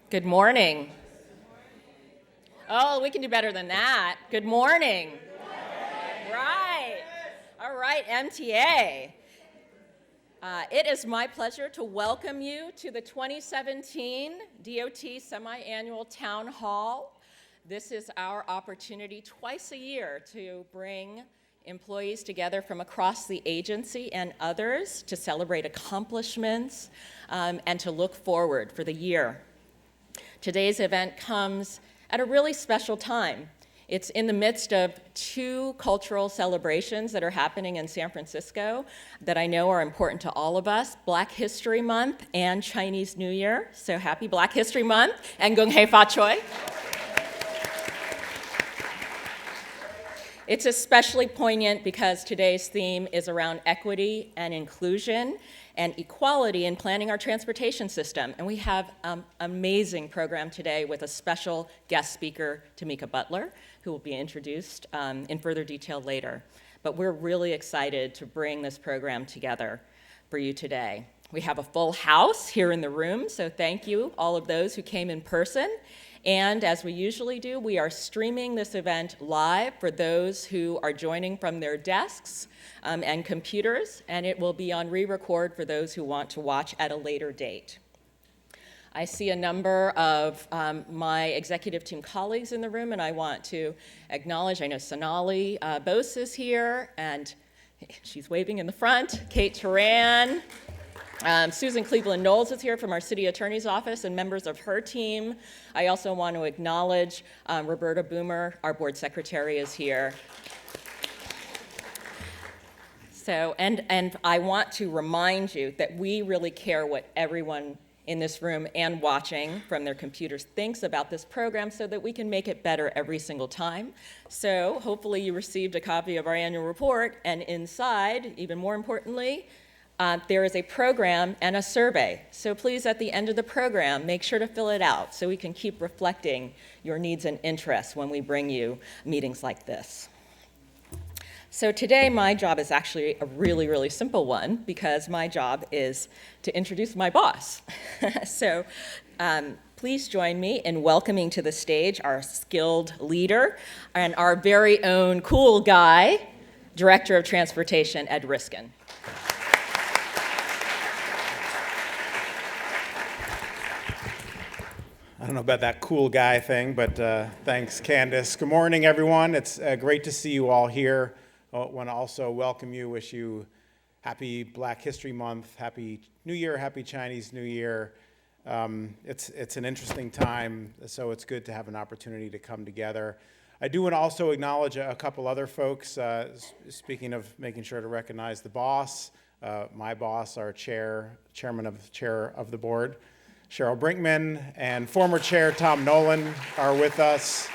Good morning. Oh, we can do better than that. Good morning. Right. All right, MTA. It is my pleasure to welcome you to the 2017 DOT Semi-Annual Town Hall. This is our opportunity twice a year to bring employees together from across the agency and others to celebrate accomplishments and to look forward for the year. Today's event comes at a really special time. It's in the midst of two cultural celebrations that are happening in San Francisco that I know are important to all of us, Black History Month and Chinese New Year. So happy Black History Month and Gung Hei Fa Choi. It's especially poignant because today's theme is around equity and inclusion and equality in planning our transportation system. And we have an amazing program today with a special guest speaker, Tamika Butler, who will be introduced in further detail later. But we're really excited to bring this program together for you today. We have a full house here in the room, so thank you, all of those who came in person. And as we usually do, we are streaming this event live for those who are joining from their desks and computers, and it will be on re-record for those who want to watch at a later date. I see a number of my executive team colleagues in the room, and I want to acknowledge, I know Sonali Bose is here, and she's waving in the front, Kate Turan. Susan Cleveland-Knowles is here from our city attorney's office and members of her team. I also want to acknowledge Roberta Boomer, our board secretary, is here. So, and I want to remind you that we really care what everyone in this room and watching from their computers thinks about this program so that we can make it better every single time. So hopefully you received a copy of our annual report, and inside, even more importantly, there is a program and a survey. So please, at the end of the program, make sure to fill it out so we can keep reflecting your needs and interests when we bring you meetings like this. So today, my job is actually a really, really simple one because my job is to introduce my boss. So please join me in welcoming to the stage our skilled leader and our very own cool guy, Director of Transportation, Ed Reiskin. I don't know about that cool guy thing, but thanks, Candace. Good morning, everyone. It's great to see you all here. I want to also welcome you, wish you happy Black History Month, happy New Year, happy Chinese New Year. It's an interesting time, so it's good to have an opportunity to come together. I do want to also acknowledge a couple other folks. Speaking of making sure to recognize the boss, my boss, our chairman of the board, Cheryl Brinkman, and former chair Tom Nolan are with us.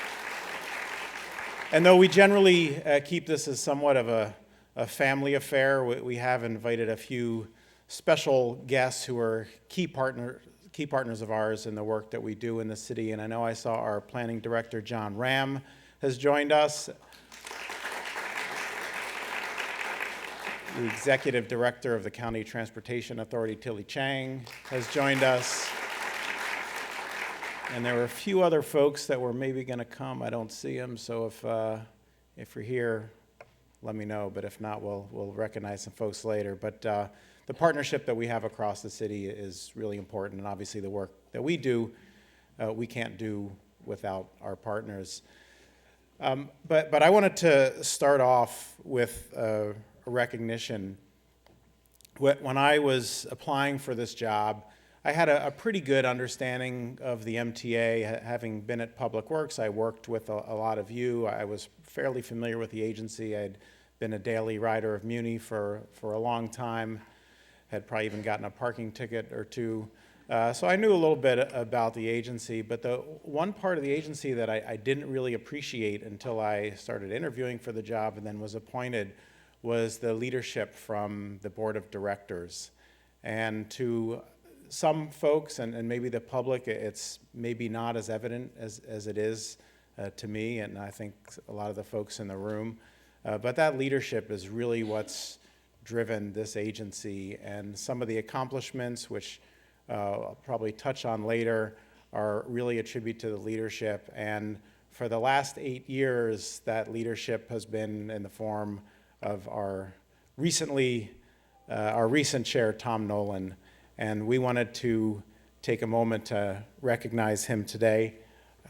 And though we generally keep this as somewhat of a family affair, we have invited a few special guests who are key partners of ours in the work that we do in the city. And I know I saw our planning director, John Ram, has joined us. The executive director of the County Transportation Authority, Tilly Chang, has joined us. And there were a few other folks that were maybe going to come. I don't see them, so if you're here, let me know. But if not, we'll recognize some folks later. But the partnership that we have across the city is really important, and obviously the work that we do, we can't do without our partners. But I wanted to start off with a recognition. When I was applying for this job, I had a pretty good understanding of the MTA. Having been at Public Works, I worked with a lot of you. I was fairly familiar with the agency. I'd been a daily rider of Muni for a long time, had probably even gotten a parking ticket or two. So I knew a little bit about the agency, but the one part of the agency that I didn't really appreciate until I started interviewing for the job and then was appointed was the leadership from the board of directors. And to some folks, and maybe the public, it's maybe not as evident as it is to me, and I think a lot of the folks in the room. But that leadership is really what's driven this agency, and some of the accomplishments, which I'll probably touch on later, are really a tribute to the leadership. And for the last 8 years, that leadership has been in the form of our recent chair, Tom Nolan. And we wanted to take a moment to recognize him today.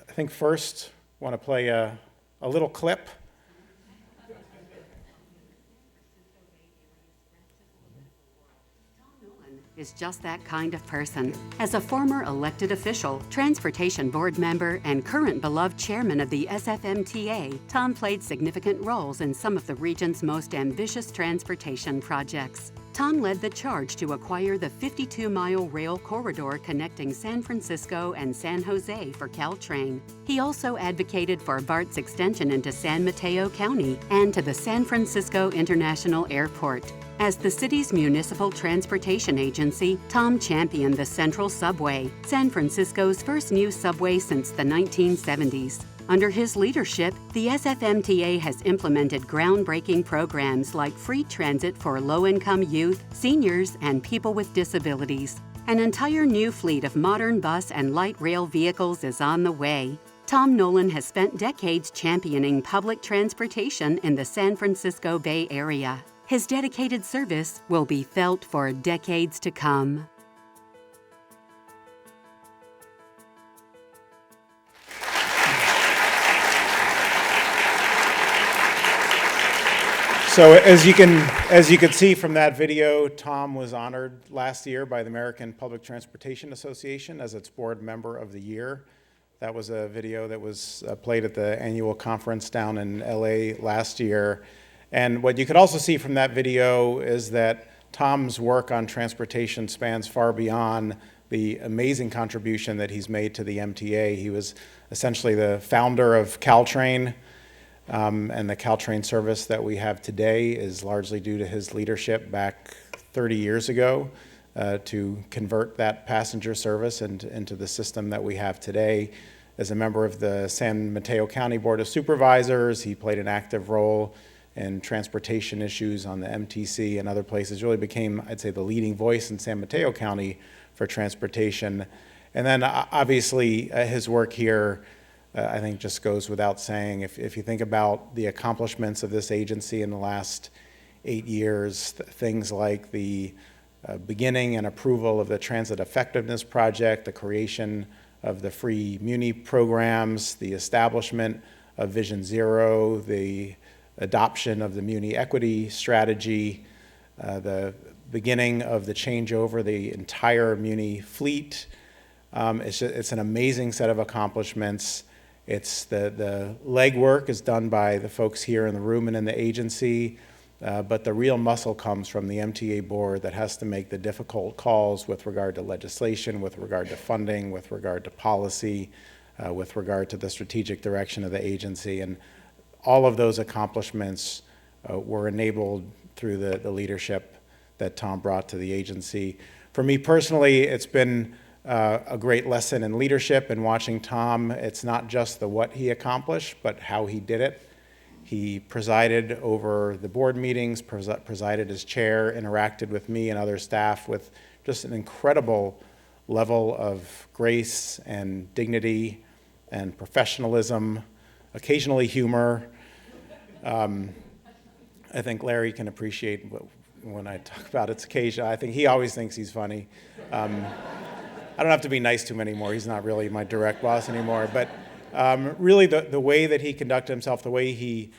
I think first, I want to play a little clip. Is just that kind of person. As a former elected official, transportation board member, and current beloved chairman of the SFMTA, Tom played significant roles in some of the region's most ambitious transportation projects. Tom led the charge to acquire the 52-mile rail corridor connecting San Francisco and San Jose for Caltrain. He also advocated for BART's extension into San Mateo County and to the San Francisco International Airport. As the city's municipal transportation agency, Tom championed the Central Subway, San Francisco's first new subway since the 1970s. Under his leadership, the SFMTA has implemented groundbreaking programs like free transit for low-income youth, seniors, and people with disabilities. An entire new fleet of modern bus and light rail vehicles is on the way. Tom Nolan has spent decades championing public transportation in the San Francisco Bay Area. His dedicated service will be felt for decades to come. So as you can see from that video, Tom was honored last year by the American Public Transportation Association as its board member of the year. That was a video that was played at the annual conference down in LA last year. And what you could also see from that video is that Tom's work on transportation spans far beyond the amazing contribution that he's made to the MTA. He was essentially the founder of Caltrain, and the Caltrain service that we have today is largely due to his leadership back 30 years ago to convert that passenger service into the system that we have today. As a member of the San Mateo County Board of Supervisors, he played an active role in transportation issues on the MTC and other places, really became, I'd say, the leading voice in San Mateo County for transportation. And then obviously his work here, I think just goes without saying. If you think about the accomplishments of this agency in the last 8 years, things like the beginning and approval of the Transit Effectiveness Project, the creation of the free Muni programs, the establishment of Vision Zero, the adoption of the Muni Equity Strategy, the beginning of the changeover, the entire Muni fleet. It's an amazing set of accomplishments. It's the legwork is done by the folks here in the room and in the agency, but the real muscle comes from the MTA board that has to make the difficult calls with regard to legislation, with regard to funding, with regard to policy, with regard to the strategic direction of the agency. And all of those accomplishments were enabled through the leadership that Tom brought to the agency. For me personally, it's been a great lesson in leadership and watching Tom. It's not just the what he accomplished, but how he did it. He presided over the board meetings, presided as chair, interacted with me and other staff with just an incredible level of grace and dignity and professionalism, occasionally humor. I think Larry can appreciate when I talk about its occasion. I think he always thinks he's funny. I don't have to be nice to him anymore. He's not really my direct boss anymore. But really the way that he conducted himself, the way he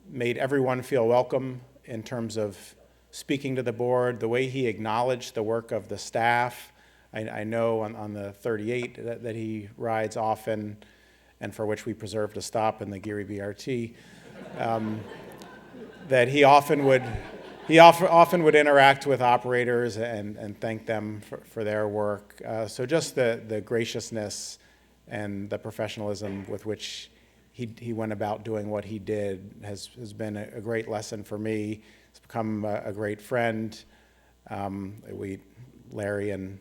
made everyone feel welcome in terms of speaking to the board, the way he acknowledged the work of the staff. I know on the 38 that he rides often and for which we preserved a stop in the Geary BRT, that he often would interact with operators and thank them for their work. So just the graciousness and the professionalism with which he went about doing what he did has been a great lesson for me. He's become a great friend. Larry and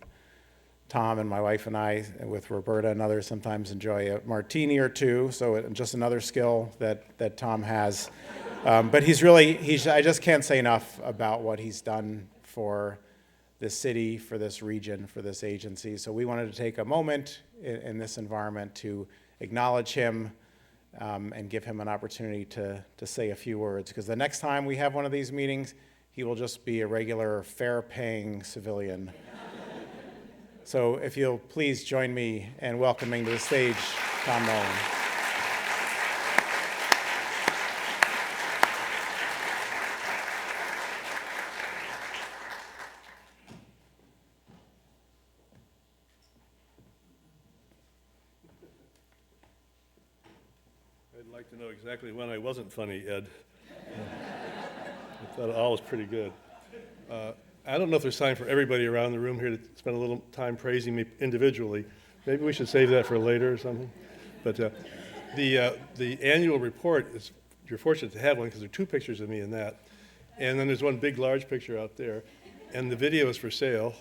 Tom and my wife and I, with Roberta and others, sometimes enjoy a martini or two. So just another skill that Tom has. But I just can't say enough about what he's done for this city, for this region, for this agency. So we wanted to take a moment in this environment to acknowledge him and give him an opportunity to say a few words. Because the next time we have one of these meetings, he will just be a regular fare-paying civilian. So if you'll please join me in welcoming to the stage Tom Nolan. I'd like to know exactly when I wasn't funny, Ed. I thought all was pretty good. I don't know if there's time for everybody around the room here to spend a little time praising me individually. Maybe we should save that for later or something. But the annual report is, you're fortunate to have one because there are 2 pictures of me in that. And then there's one big, large picture out there. And the video is for sale.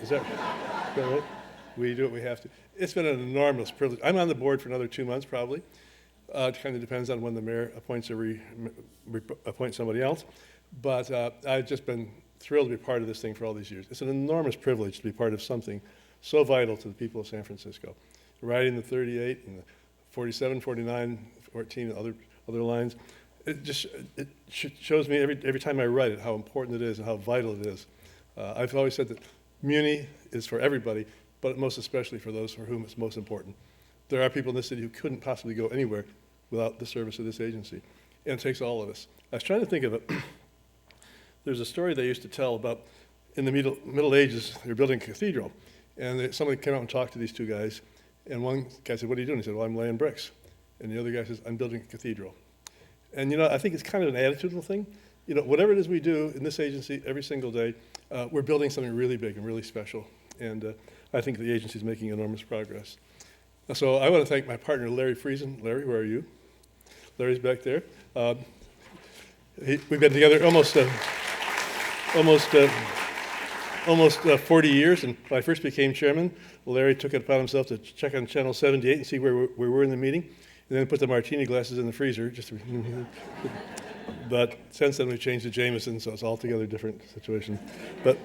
Is that right? We do what we have to. It's been an enormous privilege. I'm on the board for another 2 months probably. It kind of depends on when the mayor appoints appoints somebody else. But I've just been thrilled to be part of this thing for all these years. It's an enormous privilege to be part of something so vital to the people of San Francisco. Riding the 38 and the 47, 49, 14, and other lines, it shows me every time I write it how important it is and how vital it is. I've always said that Muni is for everybody, but most especially for those for whom it's most important. There are people in this city who couldn't possibly go anywhere without the service of this agency, and it takes all of us. I was trying to think of it. There's a story they used to tell about in the Middle Ages, they were building a cathedral, and somebody came out and talked to these 2 guys, and one guy said, "What are you doing?" He said, "Well, I'm laying bricks." And the other guy says, "I'm building a cathedral." And I think it's kind of an attitudinal thing. Whatever it is we do in this agency every single day, we're building something really big and really special, and I think the agency is making enormous progress. So I want to thank my partner, Larry Friesen. Larry, where are you? Larry's back there. We've been together almost 40 years, and when I first became chairman, Larry took it upon himself to check on channel 78 and see where we were in the meeting, and then put the martini glasses in the freezer. But since then, we've changed to Jameson, so it's an altogether different situation. But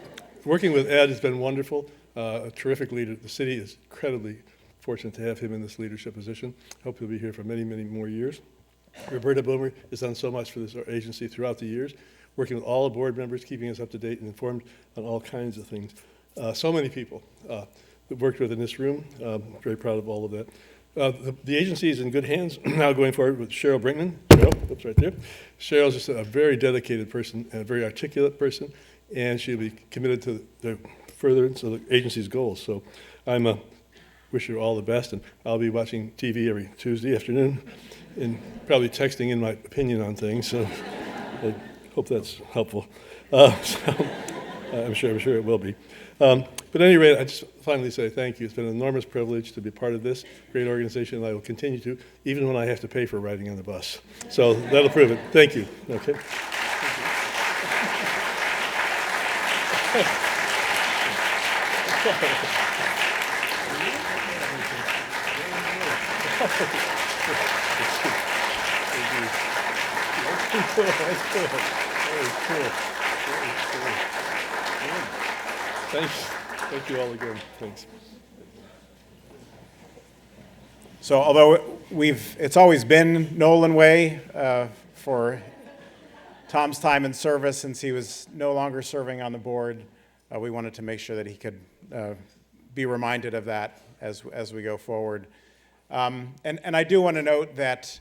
working with Ed has been wonderful, a terrific leader. The city is incredibly fortunate to have him in this leadership position. Hope he'll be here for many, many more years. Roberta Boomer has done so much for this agency throughout the years, working with all the board members, keeping us up to date and informed on all kinds of things. So many people that worked with in this room. Very proud of all of that. The agency is in good hands now going forward with Cheryl Brinkman. Cheryl, that's right there. Cheryl's just a very dedicated person and a very articulate person, and she'll be committed to the furtherance of the agency's goals. So I'm wish her all the best, and I'll be watching TV every Tuesday afternoon and probably texting in my opinion on things, so I hope that's helpful. I'm sure it will be. But at any rate, I just finally say thank you. It's been an enormous privilege to be part of this great organization, and I will continue to, even when I have to pay for riding on the bus. So that'll prove it. Thank you. Okay. Thanks. Thank you all again. Thanks. So although it's always been Nolan way for Tom's time in service, since he was no longer serving on the board, we wanted to make sure that he could be reminded of that as we go forward. And I do want to note that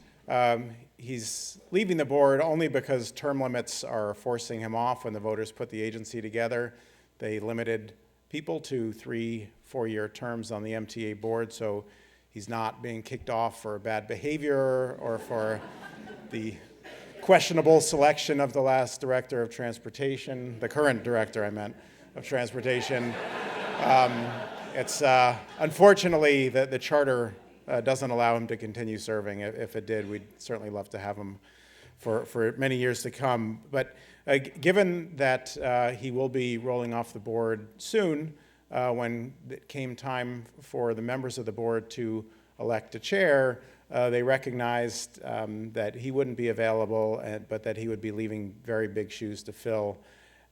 he's leaving the board only because term limits are forcing him off. When the voters put the agency together, they limited people to 3 4-year terms on the MTA board, so he's not being kicked off for bad behavior or for the questionable selection of the last director of transportation, the current director, I meant, of transportation. It's unfortunately the charter doesn't allow him to continue serving. If it did, we'd certainly love to have him for many years to come. But given that he will be rolling off the board soon, when it came time for the members of the board to elect a chair, they recognized that he wouldn't be available, but that he would be leaving very big shoes to fill.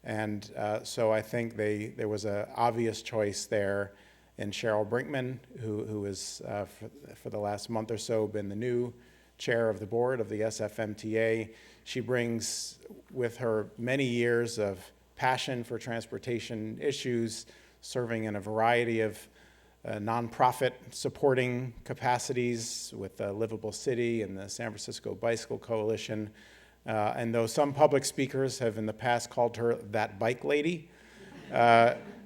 And so I think there was an obvious choice there in Cheryl Brinkman, who has, for the last month or so, been the new chair of the board of the SFMTA. She brings with her many years of passion for transportation issues, serving in a variety of nonprofit supporting capacities with the Livable City and the San Francisco Bicycle Coalition. And though some public speakers have in the past called her that bike lady,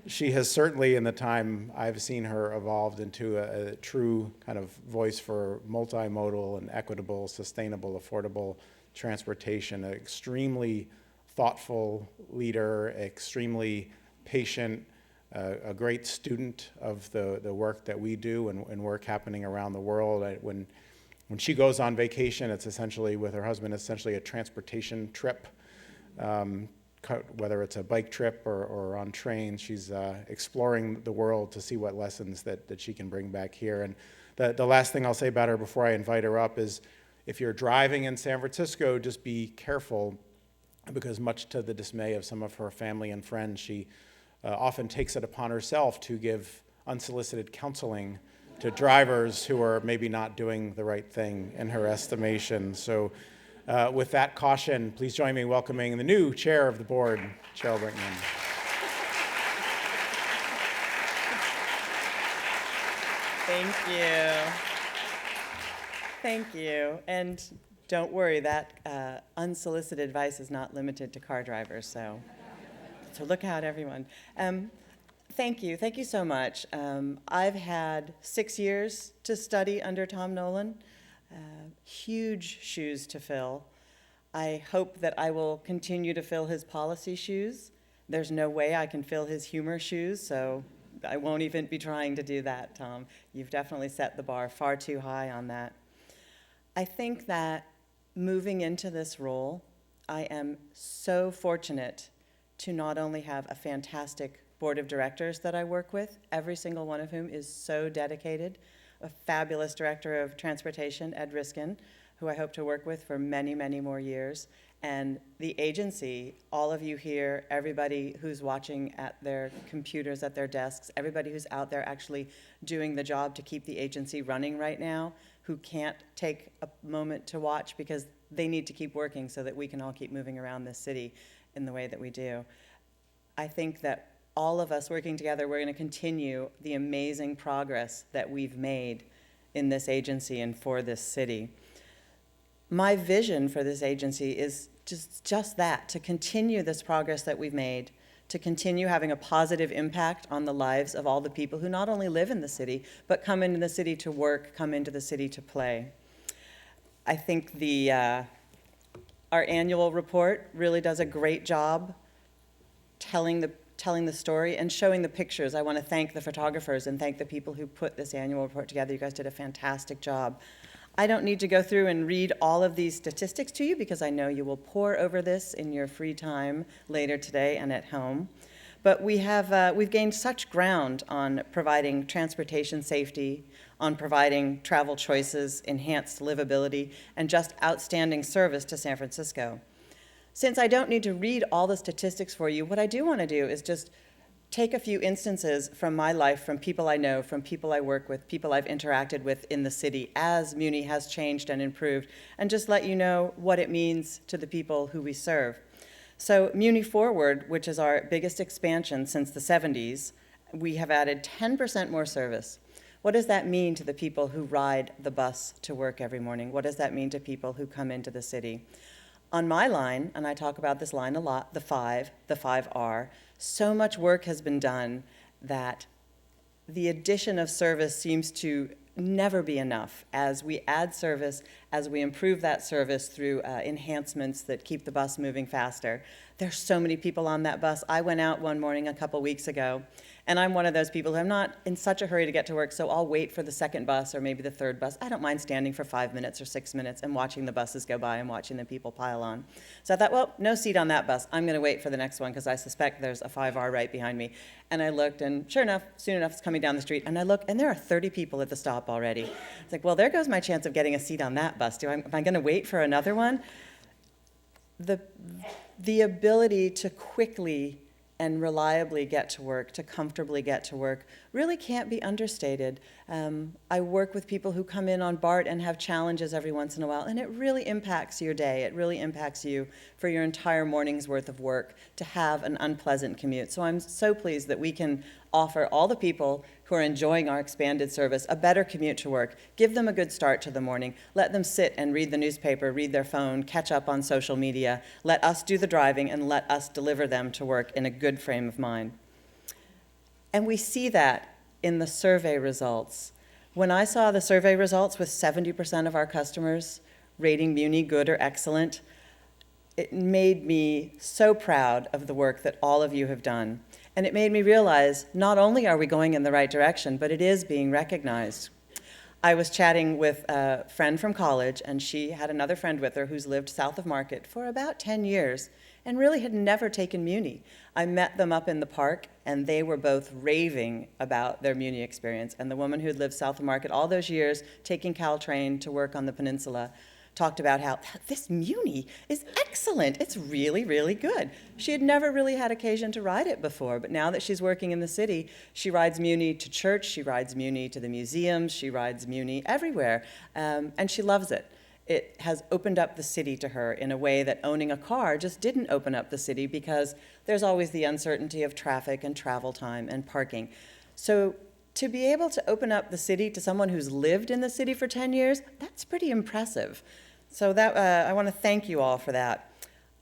she has certainly, in the time I've seen her, evolved into a true kind of voice for multimodal and equitable, sustainable, affordable transportation, an extremely thoughtful leader, extremely patient, a great student of the work that we do and work happening around the world. When she goes on vacation, it's essentially, with her husband, essentially a transportation trip. Whether it's a bike trip or on train, she's exploring the world to see what lessons that she can bring back here. And the last thing I'll say about her before I invite her up is, if you're driving in San Francisco, just be careful, because much to the dismay of some of her family and friends, she often takes it upon herself to give unsolicited counseling to drivers who are maybe not doing the right thing in her estimation. So with that caution, please join me in welcoming the new chair of the board, Cheryl Brinkman. Thank you. Thank you. And don't worry, that unsolicited advice is not limited to car drivers, so look out, everyone. Thank you so much. I've had 6 years to study under Tom Nolan, huge shoes to fill. I hope that I will continue to fill his policy shoes. There's no way I can fill his humor shoes, so I won't even be trying to do that, Tom. You've definitely set the bar far too high on that. I think that moving into this role, I am so fortunate to not only have a fantastic board of directors that I work with, every single one of whom is so dedicated, a fabulous director of transportation, Ed Reiskin, who I hope to work with for many, many more years, and the agency, all of you here, everybody who's watching at their computers, at their desks, everybody who's out there actually doing the job to keep the agency running right now, who can't take a moment to watch because they need to keep working so that we can all keep moving around this city in the way that we do. I think that all of us working together, we're going to continue the amazing progress that we've made in this agency and for this city. My vision for this agency is just that, to continue this progress that we've made, to continue having a positive impact on the lives of all the people who not only live in the city, but come into the city to work, come into the city to play. I think our annual report really does a great job telling the story and showing the pictures. I want to thank the photographers and thank the people who put this annual report together. You guys did a fantastic job. I don't need to go through and read all of these statistics to you because I know you will pore over this in your free time later today and at home. But we've gained such ground on providing transportation safety, on providing travel choices, enhanced livability, and just outstanding service to San Francisco. Since I don't need to read all the statistics for you, what I do want to do is just take a few instances from my life, from people I know, from people I work with, people I've interacted with in the city as Muni has changed and improved, and just let you know what it means to the people who we serve. So Muni Forward, which is our biggest expansion since the 70s, we have added 10% more service. What does that mean to the people who ride the bus to work every morning? What does that mean to people who come into the city? On my line, and I talk about this line a lot, the 5R, so much work has been done that the addition of service seems to never be enough. As we add service, as we improve that service through enhancements that keep the bus moving faster, there's so many people on that bus. I went out one morning a couple weeks ago, and I'm one of those people who I'm not in such a hurry to get to work, so I'll wait for the second bus or maybe the third bus. I don't mind standing for 5 minutes or 6 minutes and watching the buses go by and watching the people pile on. So I thought, well, no seat on that bus. I'm going to wait for the next one because I suspect there's a 5R right behind me. And I looked, and sure enough, soon enough, it's coming down the street. And I look, and there are 30 people at the stop already. It's like, well, there goes my chance of getting a seat on that bus. Am I going to wait for another one? the ability to quickly and reliably get to work, to comfortably get to work, really can't be understated. I work with people who come in on BART and have challenges every once in a while, and it really impacts your day. It really impacts you for your entire morning's worth of work to have an unpleasant commute. So I'm so pleased that we can offer all the people who are enjoying our expanded service a better commute to work, give them a good start to the morning, let them sit and read the newspaper, read their phone, catch up on social media, let us do the driving, and let us deliver them to work in a good frame of mind. And we see that in the survey results. When I saw the survey results with 70% of our customers rating Muni good or excellent, it made me so proud of the work that all of you have done. And it made me realize not only are we going in the right direction, but it is being recognized. I was chatting with a friend from college, and she had another friend with her who's lived south of Market for about 10 years and really had never taken Muni. I met them up in the park, and they were both raving about their Muni experience. And the woman who had lived south of Market all those years, taking Caltrain to work on the peninsula, talked about how this Muni is excellent. It's really, really good. She had never really had occasion to ride it before, but now that she's working in the city, she rides Muni to church, she rides Muni to the museums, she rides Muni everywhere, and she loves it. It has opened up the city to her in a way that owning a car just didn't open up the city, because there's always the uncertainty of traffic and travel time and parking. So to be able to open up the city to someone who's lived in the city for 10 years, that's pretty impressive. So that I want to thank you all for that.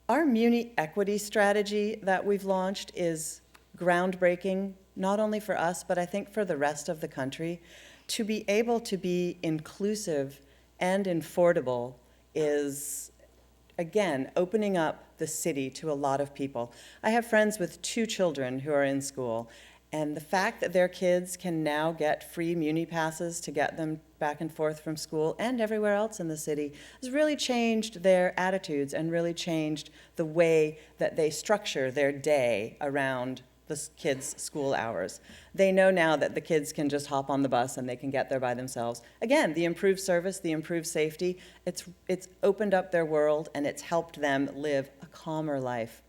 Our Muni equity strategy that we've launched is groundbreaking, not only for us, but I think for the rest of the country. To be able to be inclusive and affordable is, again, opening up the city to a lot of people. I have friends with 2 children who are in school, and the fact that their kids can now get free Muni passes to get them back and forth from school and everywhere else in the city has really changed their attitudes and really changed the way that they structure their day around the kids' school hours. They know now that the kids can just hop on the bus and they can get there by themselves. Again, the improved service, the improved safety, it's opened up their world, and it's helped them live a calmer life.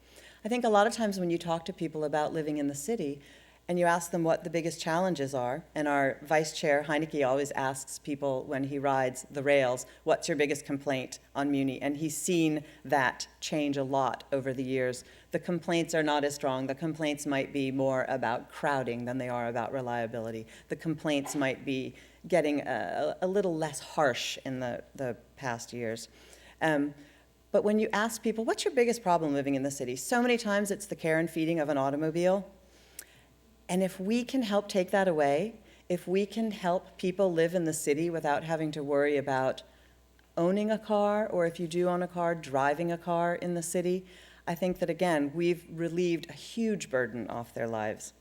I think a lot of times when you talk to people about living in the city, and you ask them what the biggest challenges are, and our vice chair, Heineke, always asks people when he rides the rails, what's your biggest complaint on Muni? And he's seen that change a lot over the years. The complaints are not as strong. The complaints might be more about crowding than they are about reliability. The complaints might be getting a little less harsh in the past years. But when you ask people, what's your biggest problem living in the city? So many times it's the care and feeding of an automobile. And if we can help take that away, if we can help people live in the city without having to worry about owning a car, or if you do own a car, driving a car in the city, I think that, again, we've relieved a huge burden off their lives.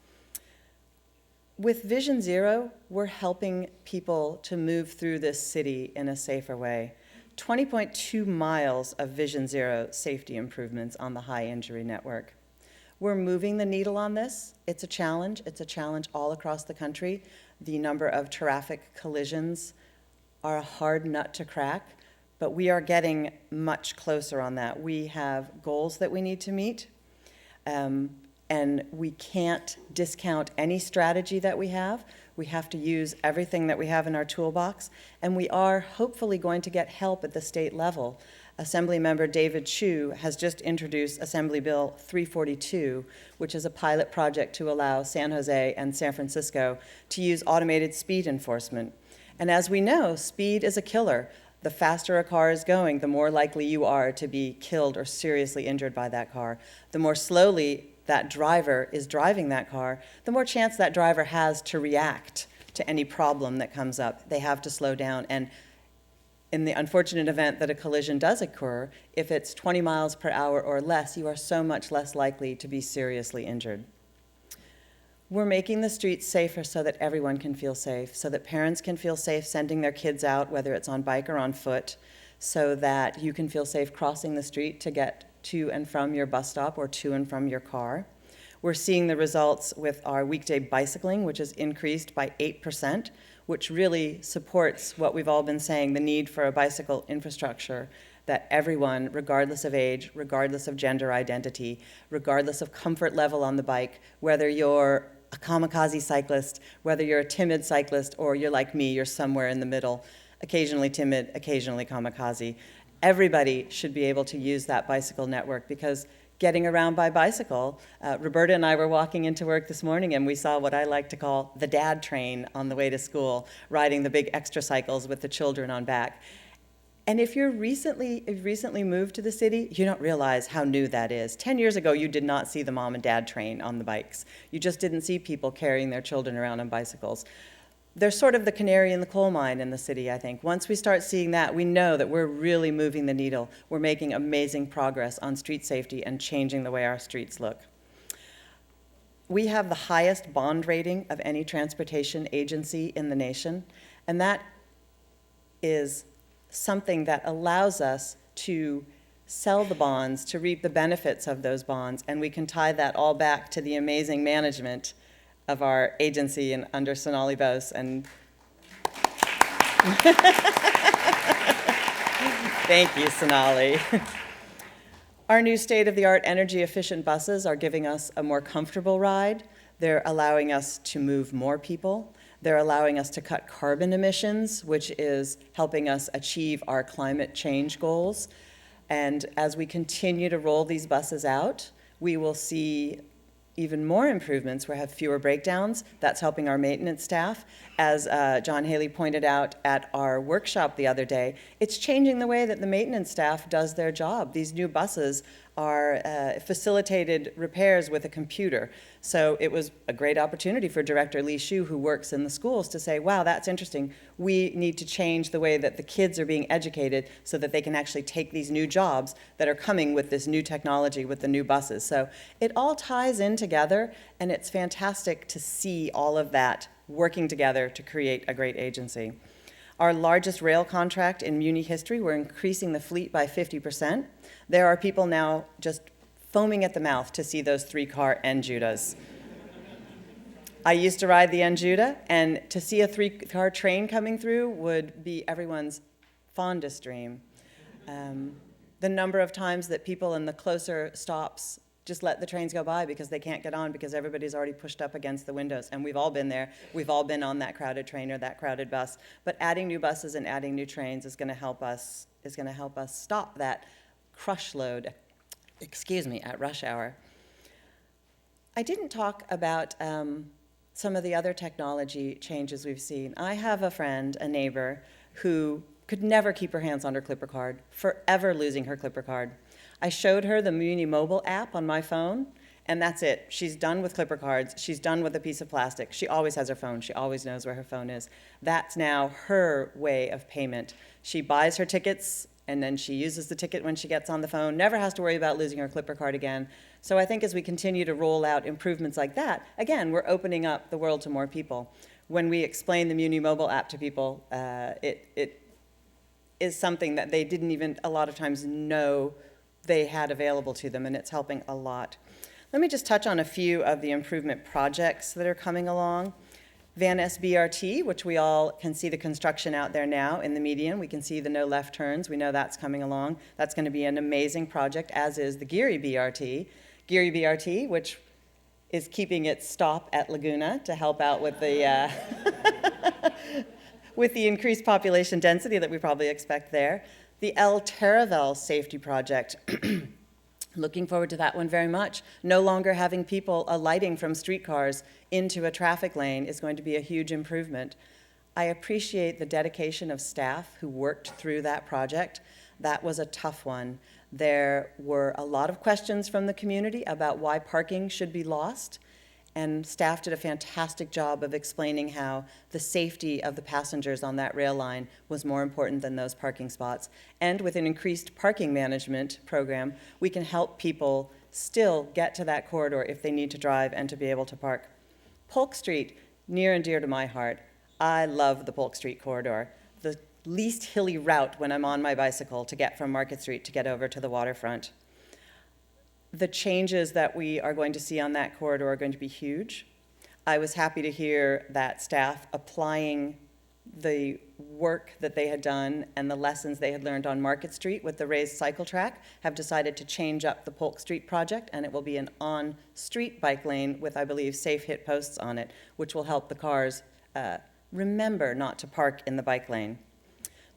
With Vision Zero, we're helping people to move through this city in a safer way. 20.2 miles of Vision Zero safety improvements on the high injury network. We're moving the needle on this. It's a challenge. It's a challenge all across the country. The number of traffic collisions are a hard nut to crack, but we are getting much closer on that. We have goals that we need to meet, and we can't discount any strategy that we have. We have to use everything that we have in our toolbox, and we are hopefully going to get help at the state level. Assemblymember David Chu has just introduced Assembly Bill 342, which is a pilot project to allow San Jose and San Francisco to use automated speed enforcement. And as we know, speed is a killer. The faster a car is going, the more likely you are to be killed or seriously injured by that car. The more slowly that driver is driving that car, the more chance that driver has to react to any problem that comes up. They have to slow down. And in the unfortunate event that a collision does occur, if it's 20 miles per hour or less, you are so much less likely to be seriously injured. We're making the streets safer so that everyone can feel safe, so that parents can feel safe sending their kids out, whether it's on bike or on foot, so that you can feel safe crossing the street to get to and from your bus stop or to and from your car. We're seeing the results with our weekday bicycling, which has increased by 8%, which really supports what we've all been saying, the need for a bicycle infrastructure that everyone, regardless of age, regardless of gender identity, regardless of comfort level on the bike, whether you're a kamikaze cyclist, whether you're a timid cyclist, or you're like me, you're somewhere in the middle, occasionally timid, occasionally kamikaze, everybody should be able to use that bicycle network, because getting around by bicycle, Roberta and I were walking into work this morning and we saw what I like to call the dad train on the way to school, riding the big extra cycles with the children on back. And if you've recently moved to the city, you don't realize how new that is. 10 years ago, you did not see the mom and dad train on the bikes. You just didn't see people carrying their children around on bicycles. They're sort of the canary in the coal mine in the city, I think. Once we start seeing that, we know that we're really moving the needle. We're making amazing progress on street safety and changing the way our streets look. We have the highest bond rating of any transportation agency in the nation, and that is something that allows us to sell the bonds, to reap the benefits of those bonds, and we can tie that all back to the amazing management of our agency and under Sonali Bose. And thank you, Sonali. Our new state-of-the-art energy-efficient buses are giving us a more comfortable ride. They're allowing us to move more people. They're allowing us to cut carbon emissions, which is helping us achieve our climate change goals. And as we continue to roll these buses out, we will see even more improvements. We'll have fewer breakdowns. That's helping our maintenance staff. As John Haley pointed out at our workshop the other day, it's changing the way that the maintenance staff does their job. These new buses are facilitated repairs with a computer. So it was a great opportunity for Director Lee Hsu, who works in the schools, to say, wow, that's interesting. We need to change the way that the kids are being educated so that they can actually take these new jobs that are coming with this new technology, with the new buses. So it all ties in together, and it's fantastic to see all of that working together to create a great agency. Our largest rail contract in Muni history, we're increasing the fleet by 50%. There are people now just foaming at the mouth to see those 3-car N-Judas. I used to ride the N-Juda, and to see a 3-car train coming through would be everyone's fondest dream. The number of times that people in the closer stops just let the trains go by because they can't get on because everybody's already pushed up against the windows. And we've all been there. We've all been on that crowded train or that crowded bus. But adding new buses and adding new trains is going to help us stop that crush load, at rush hour. I didn't talk about some of the other technology changes we've seen. I have a friend, a neighbor, who could never keep her hands on her Clipper card, forever losing her Clipper card. I showed her the Muni mobile app on my phone, and that's it. She's done with Clipper cards. She's done with a piece of plastic. She always has her phone. She always knows where her phone is. That's now her way of payment. She buys her tickets, and then she uses the ticket when she gets on the phone, never has to worry about losing her Clipper card again. So I think as we continue to roll out improvements like that, again, we're opening up the world to more people. When we explain the Muni mobile app to people, it is something that they didn't even a lot of times know they had available to them, and it's helping a lot. Let me just touch on a few of the improvement projects that are coming along. Van Ness BRT, which we all can see the construction out there now in the median. We can see the no left turns. We know that's coming along. That's going to be an amazing project, as is the Geary BRT. Geary BRT, which is keeping its stop at Laguna to help out with the with the increased population density that we probably expect there. The El Taravel safety project. Looking forward to that one very much. No longer having people alighting from streetcars into a traffic lane is going to be a huge improvement. I appreciate the dedication of staff who worked through that project. That was a tough one. There were a lot of questions from the community about why parking should be lost, and staff did a fantastic job of explaining how the safety of the passengers on that rail line was more important than those parking spots. And with an increased parking management program, we can help people still get to that corridor if they need to drive and to be able to park. Polk Street, near and dear to my heart. I love the Polk Street corridor. The least hilly route when I'm on my bicycle to get from Market Street to get over to the waterfront. The changes that we are going to see on that corridor are going to be huge. I was happy to hear that staff applying the work that they had done and the lessons they had learned on Market Street with the raised cycle track, have decided to change up the Polk Street project, and it will be an on-street bike lane with, I believe, safe hit posts on it, which will help the cars remember not to park in the bike lane.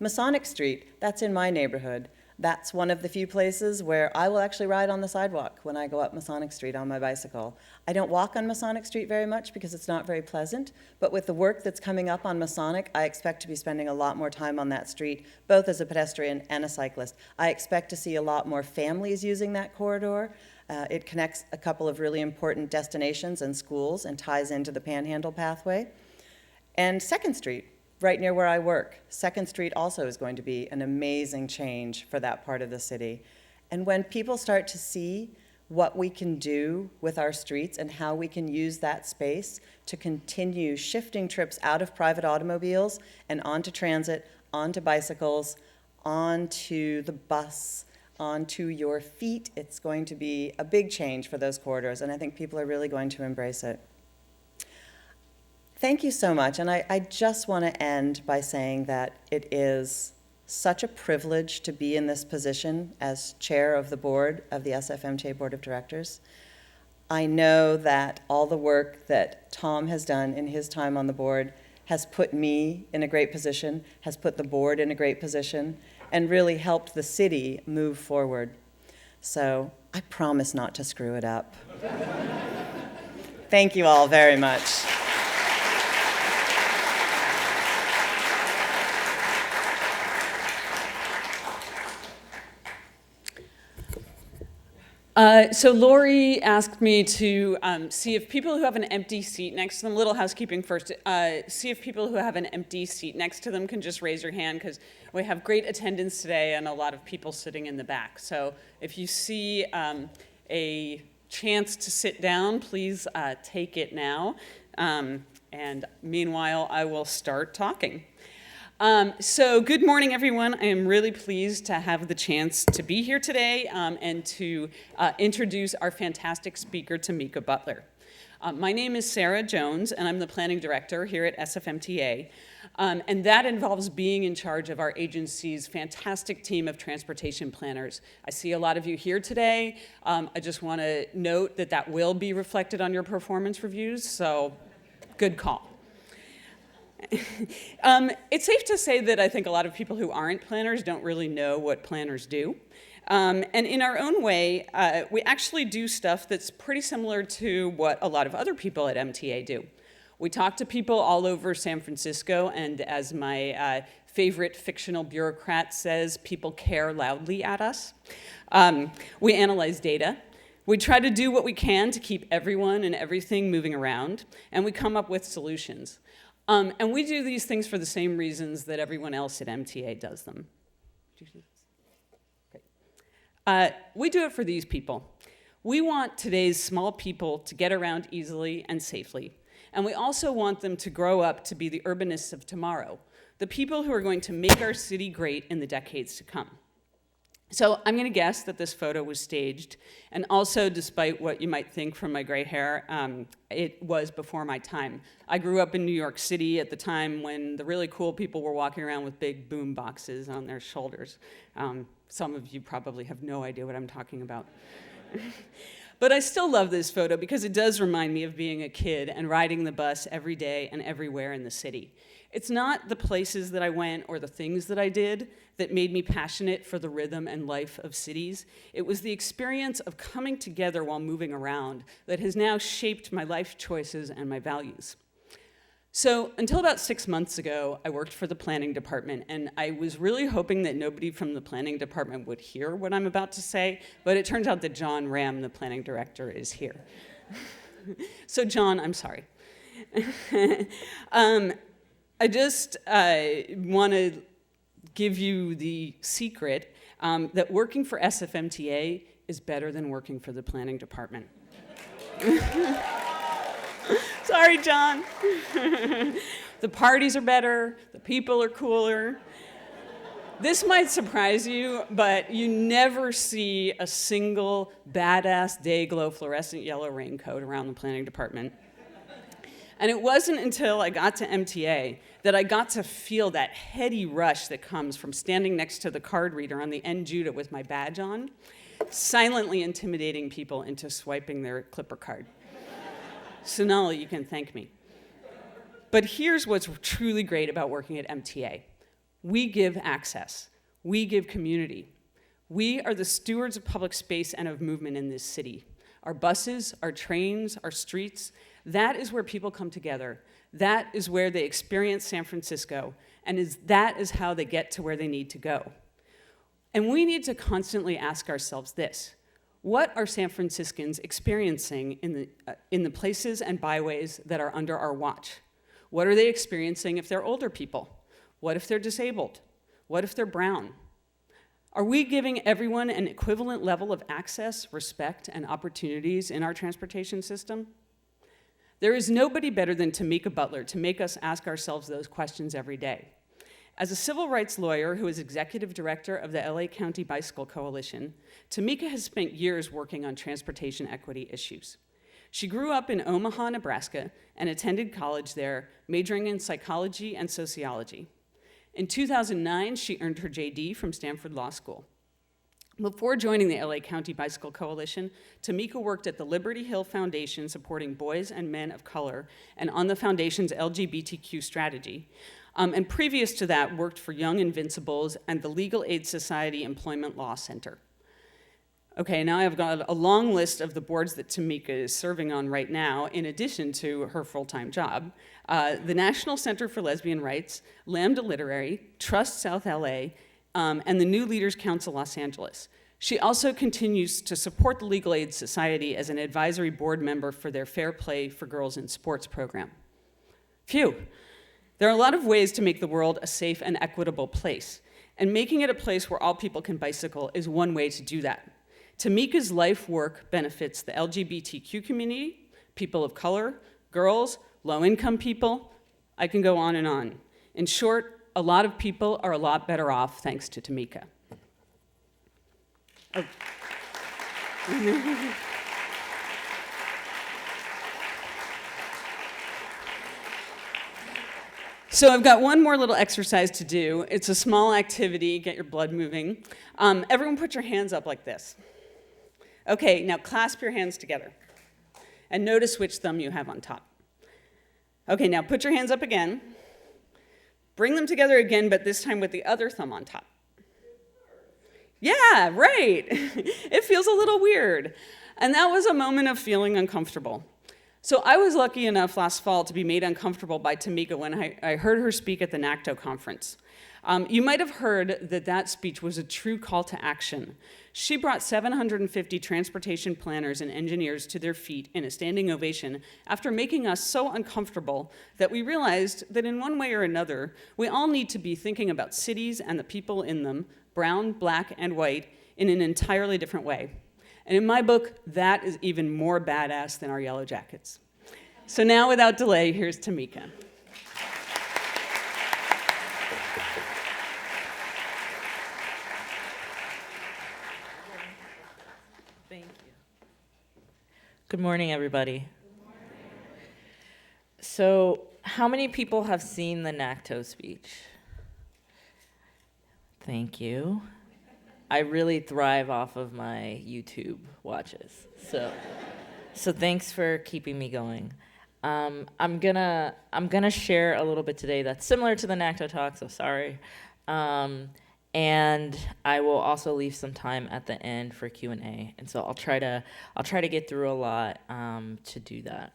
Masonic Street, that's in my neighborhood. That's one of the few places where I will actually ride on the sidewalk when I go up Masonic Street on my bicycle. I don't walk on Masonic Street very much because it's not very pleasant, but with the work that's coming up on Masonic, I expect to be spending a lot more time on that street, both as a pedestrian and a cyclist. I expect to see a lot more families using that corridor. It connects a couple of really important destinations and schools and ties into the Panhandle pathway. And 2nd Street, right near where I work. 2nd Street also is going to be an amazing change for that part of the city. And when people start to see what we can do with our streets and how we can use that space to continue shifting trips out of private automobiles and onto transit, onto bicycles, onto the bus, onto your feet, it's going to be a big change for those corridors, and I think people are really going to embrace it. Thank you so much, and I just want to end by saying that it is such a privilege to be in this position as chair of the board of the SFMTA Board of Directors. I know that all the work that Tom has done in his time on the board has put me in a great position, has put the board in a great position, and really helped the city move forward. So I promise not to screw it up. Thank you all very much. So Lori asked me to see if people who have an empty seat next to them, little housekeeping first, see if people who have an empty seat next to them can just raise your hand, because we have great attendance today and a lot of people sitting in the back. So if you see a chance to sit down, please take it now. And meanwhile, I will start talking. So good morning, everyone. I am really pleased to have the chance to be here today and to introduce our fantastic speaker, Tamika Butler. My name is Sarah Jones, and I'm the planning director here at SFMTA. And that involves being in charge of our agency's fantastic team of transportation planners. I see a lot of you here today. I just want to note that that will be reflected on your performance reviews, so good call. It's safe to say that I think a lot of people who aren't planners don't really know what planners do. And in our own way, we actually do stuff that's pretty similar to what a lot of other people at MTA do. We talk to people all over San Francisco, and as my favorite fictional bureaucrat says, people care loudly at us. We analyze data. We try to do what we can to keep everyone and everything moving around, and we come up with solutions. And we do these things for the same reasons that everyone else at MTA does them. We do it for these people. We want today's small people to get around easily and safely. And we also want them to grow up to be the urbanists of tomorrow, the people who are going to make our city great in the decades to come. So I'm going to guess that this photo was staged, and also, despite what you might think from my gray hair, it was before my time. I grew up in New York City at the time when the really cool people were walking around with big boom boxes on their shoulders. Some of you probably have no idea what I'm talking about. But I still love this photo because it does remind me of being a kid and riding the bus every day and everywhere in the city. It's not the places that I went or the things that I did that made me passionate for the rhythm and life of cities. It was the experience of coming together while moving around that has now shaped my life choices and my values. So until about 6 months ago, I worked for the planning department, and I was really hoping that nobody from the planning department would hear what I'm about to say, but it turns out that John Ram, the planning director, is here. So John, I'm sorry. I just want to give you the secret that working for SFMTA is better than working for the planning department. Sorry, John. The parties are better, the people are cooler. This might surprise you, but you never see a single badass Dayglow fluorescent yellow raincoat around the planning department. And it wasn't until I got to MTA that I got to feel that heady rush that comes from standing next to the card reader on the end Judah with my badge on, silently intimidating people into swiping their Clipper card. Sonali, you can thank me. But here's what's truly great about working at MTA. We give access. We give community. We are the stewards of public space and of movement in this city. Our buses, our trains, our streets, that is where people come together. That is where they experience San Francisco, and that is how they get to where they need to go. And we need to constantly ask ourselves this: what are San Franciscans experiencing in the places and byways that are under our watch? What are they experiencing if they're older people? What if they're disabled? What if they're brown? Are we giving everyone an equivalent level of access, respect, and opportunities in our transportation system? There is nobody better than Tamika Butler to make us ask ourselves those questions every day. As a civil rights lawyer who is executive director of the LA County Bicycle Coalition, Tamika has spent years working on transportation equity issues. She grew up in Omaha, Nebraska, and attended college there, majoring in psychology and sociology. In 2009, she earned her JD from Stanford Law School. Before joining the LA County Bicycle Coalition, Tamika worked at the Liberty Hill Foundation supporting boys and men of color and on the foundation's LGBTQ strategy. And previous to that, worked for Young Invincibles and the Legal Aid Society Employment Law Center. Okay, now I've got a long list of the boards that Tamika is serving on right now, in addition to her full-time job. The National Center for Lesbian Rights, Lambda Literary, Trust South LA, and the New Leaders Council Los Angeles. She also continues to support the Legal Aid Society as an advisory board member for their Fair Play for Girls in Sports program. Phew. There are a lot of ways to make the world a safe and equitable place, and making it a place where all people can bicycle is one way to do that. Tamika's life work benefits the LGBTQ community, people of color, girls, low-income people. I can go on and on. In short, a lot of people are a lot better off thanks to Tamika. Oh. So I've got one more little exercise to do. It's a small activity, get your blood moving. Everyone put your hands up like this. Okay, now clasp your hands together. And notice which thumb you have on top. Okay, now put your hands up again. Bring them together again, but this time with the other thumb on top. Yeah, right. It feels a little weird. And that was a moment of feeling uncomfortable. So I was lucky enough last fall to be made uncomfortable by Tamika when I heard her speak at the NACTO conference. You might have heard that speech was a true call to action. She brought 750 transportation planners and engineers to their feet in a standing ovation after making us so uncomfortable that we realized that in one way or another, we all need to be thinking about cities and the people in them, brown, black, and white, in an entirely different way. And in my book, that is even more badass than our yellow jackets. So now, without delay, here's Tamika. Thank you. Good morning, everybody. So, how many people have seen the NACTO speech? Thank you. I really thrive off of my YouTube watches. So thanks for keeping me going. I'm gonna share a little bit today that's similar to the NACTO talk, so sorry. And I will also leave some time at the end for Q&A. And so I'll try to get through a lot to do that.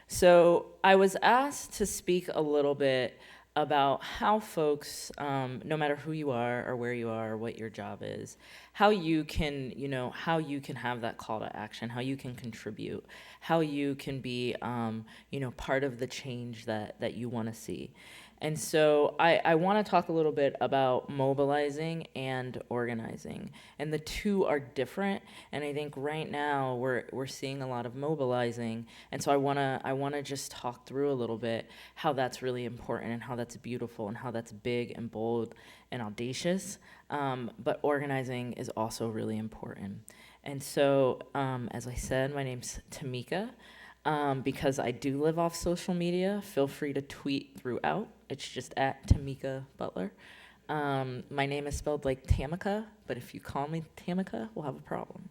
So I was asked to speak a little bit about how folks, no matter who you are or where you are or what your job is, how you can have that call to action, how you can contribute, how you can be, part of the change that you want to see. And so I want to talk a little bit about mobilizing and organizing, and the two are different. And I think right now we're seeing a lot of mobilizing, and so I want to just talk through a little bit how that's really important and how that's beautiful and how that's big and bold and audacious. But organizing is also really important. And so, as I said, my name's Tamika. because I do live off social media. Feel free to tweet throughout. It's just at Tamika Butler. My name is spelled like Tamika, but if you call me Tamika, we'll have a problem.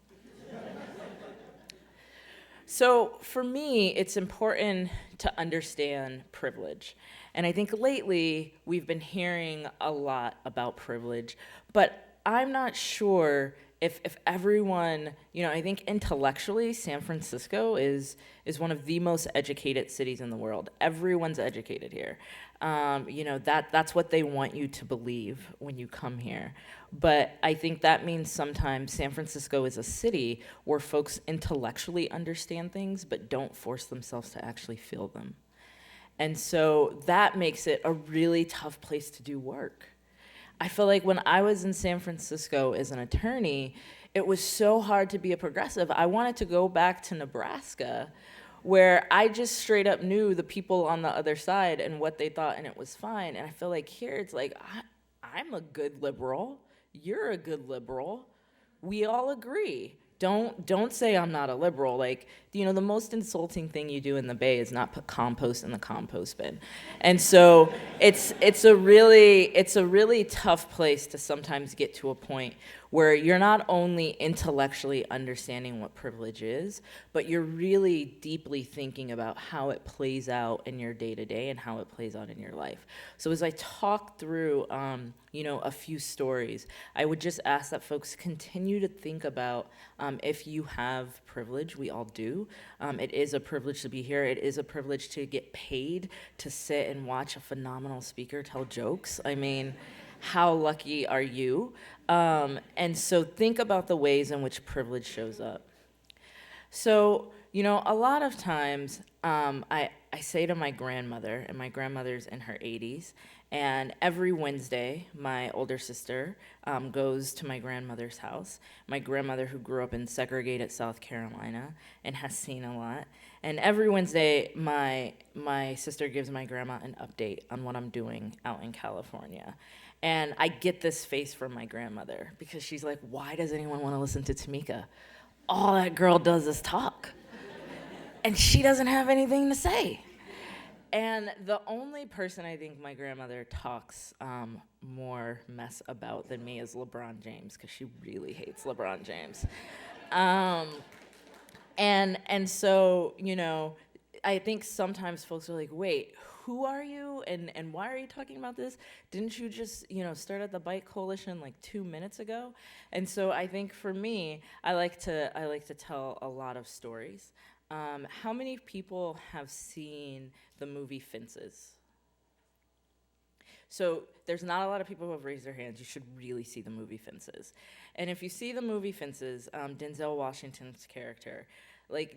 So for me, it's important to understand privilege. And I think lately we've been hearing a lot about privilege, but I'm not sure if everyone, I think intellectually San Francisco is one of the most educated cities in the world. Everyone's educated here. That's what they want you to believe when you come here. But I think that means sometimes San Francisco is a city where folks intellectually understand things but don't force themselves to actually feel them. And so that makes it a really tough place to do work. I feel like when I was in San Francisco as an attorney, it was so hard to be a progressive. I wanted to go back to Nebraska, where I just straight up knew the people on the other side and what they thought, and it was fine. And I feel like here it's like, I'm a good liberal. You're a good liberal. We all agree. Don't say I'm not a liberal. Like, the most insulting thing you do in the Bay is not put compost in the compost bin. And so it's a really tough place to sometimes get to a point where you're not only intellectually understanding what privilege is, but you're really deeply thinking about how it plays out in your day-to-day and how it plays out in your life. So as I talk through, a few stories, I would just ask that folks continue to think about if you have privilege. We all do. It is a privilege to be here. It is a privilege to get paid to sit and watch a phenomenal speaker tell jokes. I mean, how lucky are you? And so think about the ways in which privilege shows up. So, a lot of times I say to my grandmother, and my grandmother's in her 80s, and every Wednesday, my older sister goes to my grandmother's house. My grandmother, who grew up in segregated South Carolina and has seen a lot. And every Wednesday, my sister gives my grandma an update on what I'm doing out in California. And I get this face from my grandmother because she's like, why does anyone want to listen to Tamika? All that girl does is talk. And she doesn't have anything to say. And the only person I think my grandmother talks more mess about than me is LeBron James, because she really hates LeBron James. And so, I think sometimes folks are like, wait, who are you and why are you talking about this? Didn't you just, start at the Bike Coalition like 2 minutes ago? And so I think for me, I like to tell a lot of stories. How many people have seen the movie Fences? So there's not a lot of people who have raised their hands. You should really see the movie Fences. And if you see the movie Fences, Denzel Washington's character,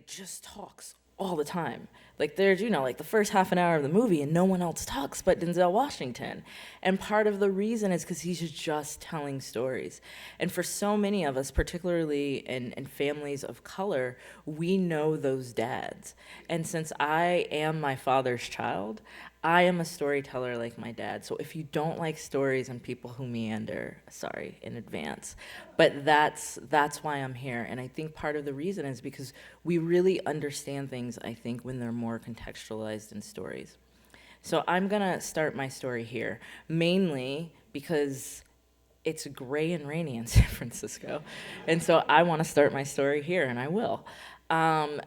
just talks all the time. There's, the first half an hour of the movie and no one else talks but Denzel Washington. And part of the reason is because he's just telling stories. And for so many of us, particularly in families of color, we know those dads. And since I am my father's child, I am a storyteller like my dad. So if you don't like stories and people who meander, sorry in advance. But that's why I'm here. And I think part of the reason is because we really understand things, I think, when they're more contextualized in stories. So I'm gonna start my story here, mainly because it's gray and rainy in San Francisco. And so I wanna start my story here, and I will.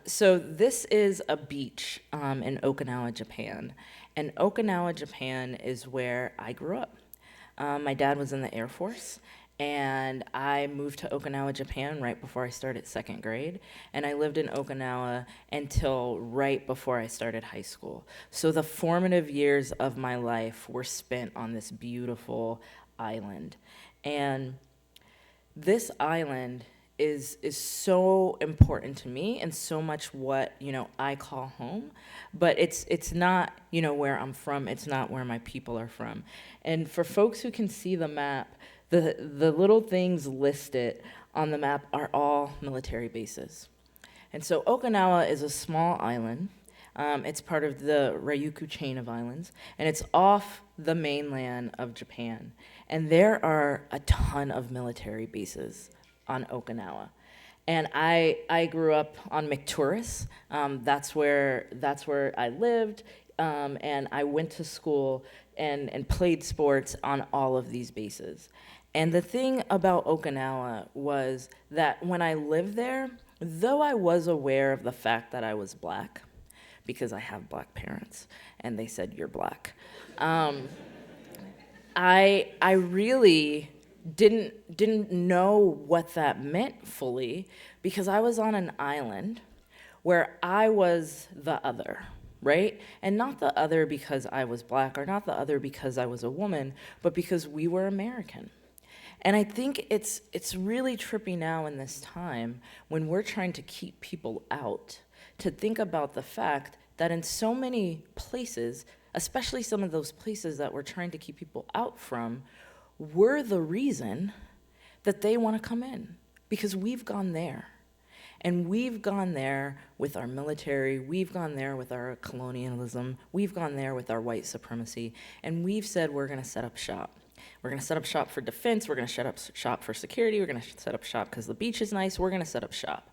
So this is a beach in Okinawa, Japan. And Okinawa, Japan is where I grew up. My dad was in the Air Force, and I moved to Okinawa, Japan right before I started second grade. And I lived in Okinawa until right before I started high school. So the formative years of my life were spent on this beautiful island. And this island is so important to me and so much what, I call home, but it's not, where I'm from, it's not where my people are from. And for folks who can see the map, the little things listed on the map are all military bases. And so Okinawa is a small island. It's part of the Ryukyu chain of islands, and it's off the mainland of Japan. And there are a ton of military bases on Okinawa. And I grew up on McTourist. That's where I lived, and I went to school and played sports on all of these bases. And the thing about Okinawa was that when I lived there, though I was aware of the fact that I was black, because I have black parents, and they said, "You're black," I really didn't know what that meant fully, because I was on an island where I was the other, right? And not the other because I was black, or not the other because I was a woman, but because we were American. And I think it's really trippy now in this time when we're trying to keep people out, to think about the fact that in so many places, especially some of those places that we're trying to keep people out from, we're the reason that they want to come in, because we've gone there. And we've gone there with our military, we've gone there with our colonialism, we've gone there with our white supremacy, and we've said we're going to set up shop. We're going to set up shop for defense, we're going to set up shop for security, we're going to set up shop because the beach is nice, we're going to set up shop.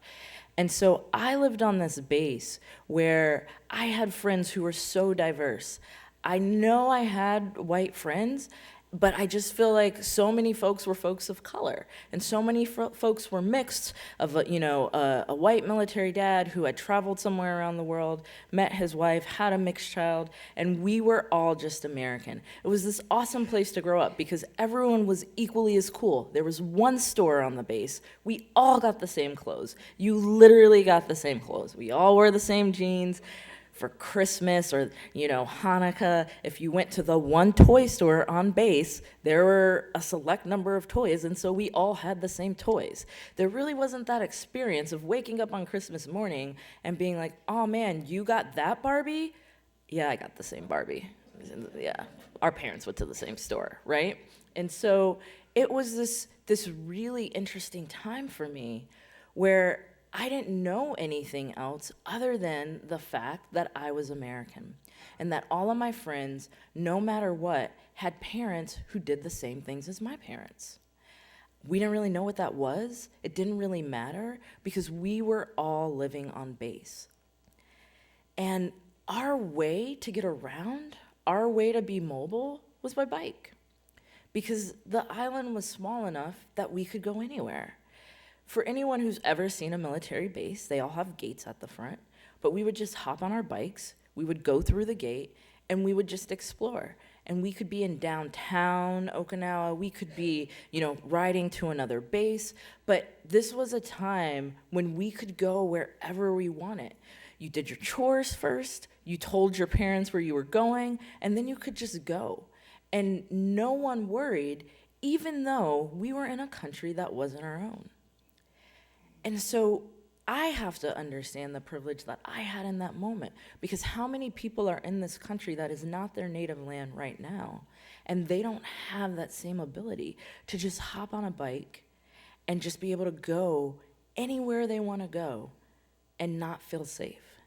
And so I lived on this base where I had friends who were so diverse. I know I had white friends, but I just feel like so many folks were folks of color, and so many folks were mixed of a white military dad who had traveled somewhere around the world, met his wife, had a mixed child, and we were all just American. It was this awesome place to grow up because everyone was equally as cool. There was one store on the base. We all got the same clothes. You literally got the same clothes. We all wore the same jeans. For Christmas or, Hanukkah, if you went to the one toy store on base, there were a select number of toys, and so we all had the same toys. There really wasn't that experience of waking up on Christmas morning and being like, oh man, you got that Barbie? Yeah, I got the same Barbie. Yeah, our parents went to the same store, right? And so it was this really interesting time for me where I didn't know anything else other than the fact that I was American, and that all of my friends, no matter what, had parents who did the same things as my parents. We didn't really know what that was. It didn't really matter because we were all living on base. And our way to get around, our way to be mobile was by bike, because the island was small enough that we could go anywhere. For anyone who's ever seen a military base, they all have gates at the front, but we would just hop on our bikes, we would go through the gate, and we would just explore. And we could be in downtown Okinawa, we could be, riding to another base, but this was a time when we could go wherever we wanted. You did your chores first, you told your parents where you were going, and then you could just go. And no one worried, even though we were in a country that wasn't our own. And so I have to understand the privilege that I had in that moment, because how many people are in this country that is not their native land right now, and they don't have that same ability to just hop on a bike and just be able to go anywhere they want to go and not feel safe.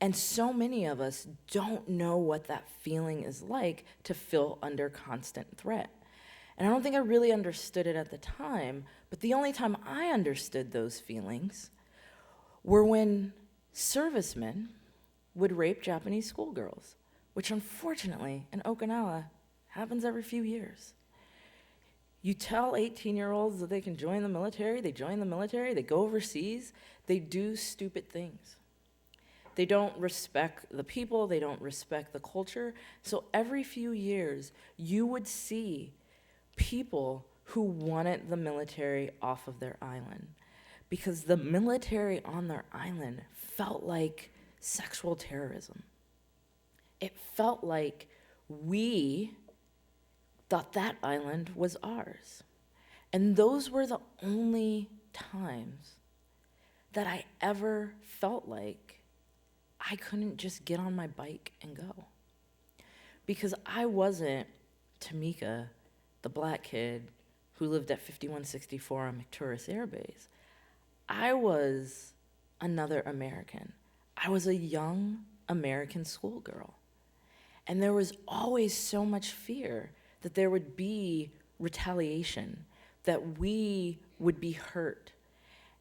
And so many of us don't know what that feeling is like to feel under constant threat. And I don't think I really understood it at the time, but the only time I understood those feelings were when servicemen would rape Japanese schoolgirls, which unfortunately in Okinawa happens every few years. You tell 18-year-olds that they can join the military, they join the military, they go overseas, they do stupid things. They don't respect the people, they don't respect the culture. So every few years, you would see people who wanted the military off of their island, because the military on their island felt like sexual terrorism. It felt like we thought that island was ours. And those were the only times that I ever felt like I couldn't just get on my bike and go. Because I wasn't Tamika, the black kid who lived at 5164 on McTourist Air Base. I was another American. I was a young American schoolgirl. And there was always so much fear that there would be retaliation, that we would be hurt.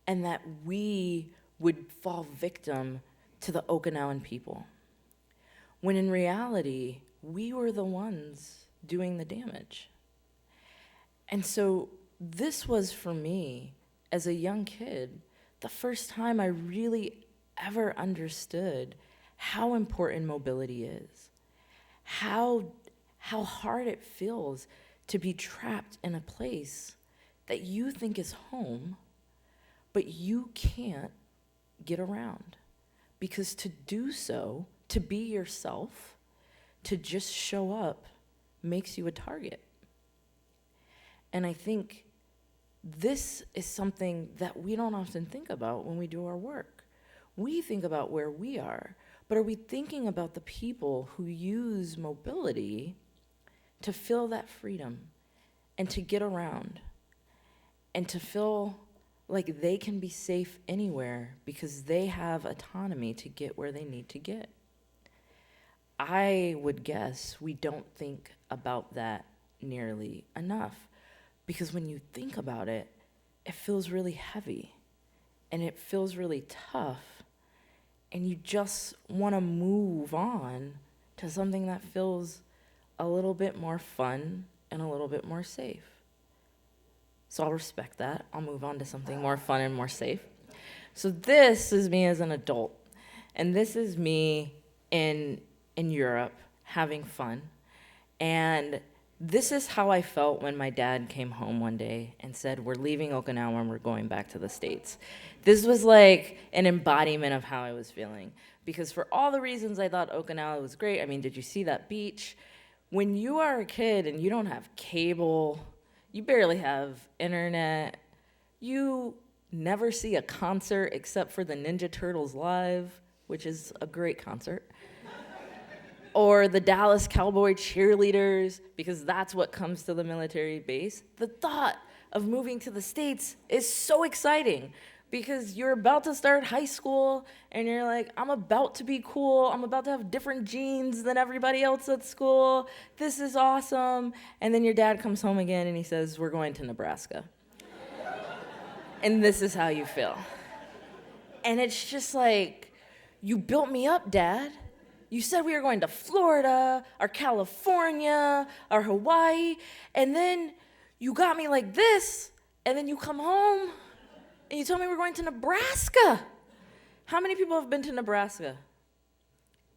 and that we would fall victim to the Okinawan people, when in reality, we were the ones doing the damage. And so this was, for me, as a young kid, the first time I really ever understood how important mobility is, how hard it feels to be trapped in a place that you think is home, but you can't get around. Because to do so, to be yourself, to just show up, makes you a target. And I think this is something that we don't often think about when we do our work. We think about where we are, but are we thinking about the people who use mobility to feel that freedom and to get around and to feel like they can be safe anywhere because they have autonomy to get where they need to get? I would guess we don't think about that nearly enough, because when you think about it, it feels really heavy and it feels really tough, and you just want to move on to something that feels a little bit more fun and a little bit more safe. So I'll respect that. I'll move on to something more fun and more safe. So this is me as an adult, and this is me in Europe having fun. And this is how I felt when my dad came home one day and said, "We're leaving Okinawa and we're going back to the States." This was like an embodiment of how I was feeling. Because for all the reasons I thought Okinawa was great, I mean, did you see that beach? When you are a kid and you don't have cable, you barely have internet, you never see a concert except for the Ninja Turtles live, which is a great concert, or the Dallas Cowboy cheerleaders, because that's what comes to the military base. The thought of moving to the States is so exciting, because you're about to start high school and you're like, I'm about to be cool. I'm about to have different genes than everybody else at school. This is awesome. And then your dad comes home again and he says, "We're going to Nebraska." And this is how you feel. And it's just like, you built me up, Dad. You said we were going to Florida, or California, or Hawaii, and then you got me like this, and then you come home and you tell me we're going to Nebraska. How many people have been to Nebraska?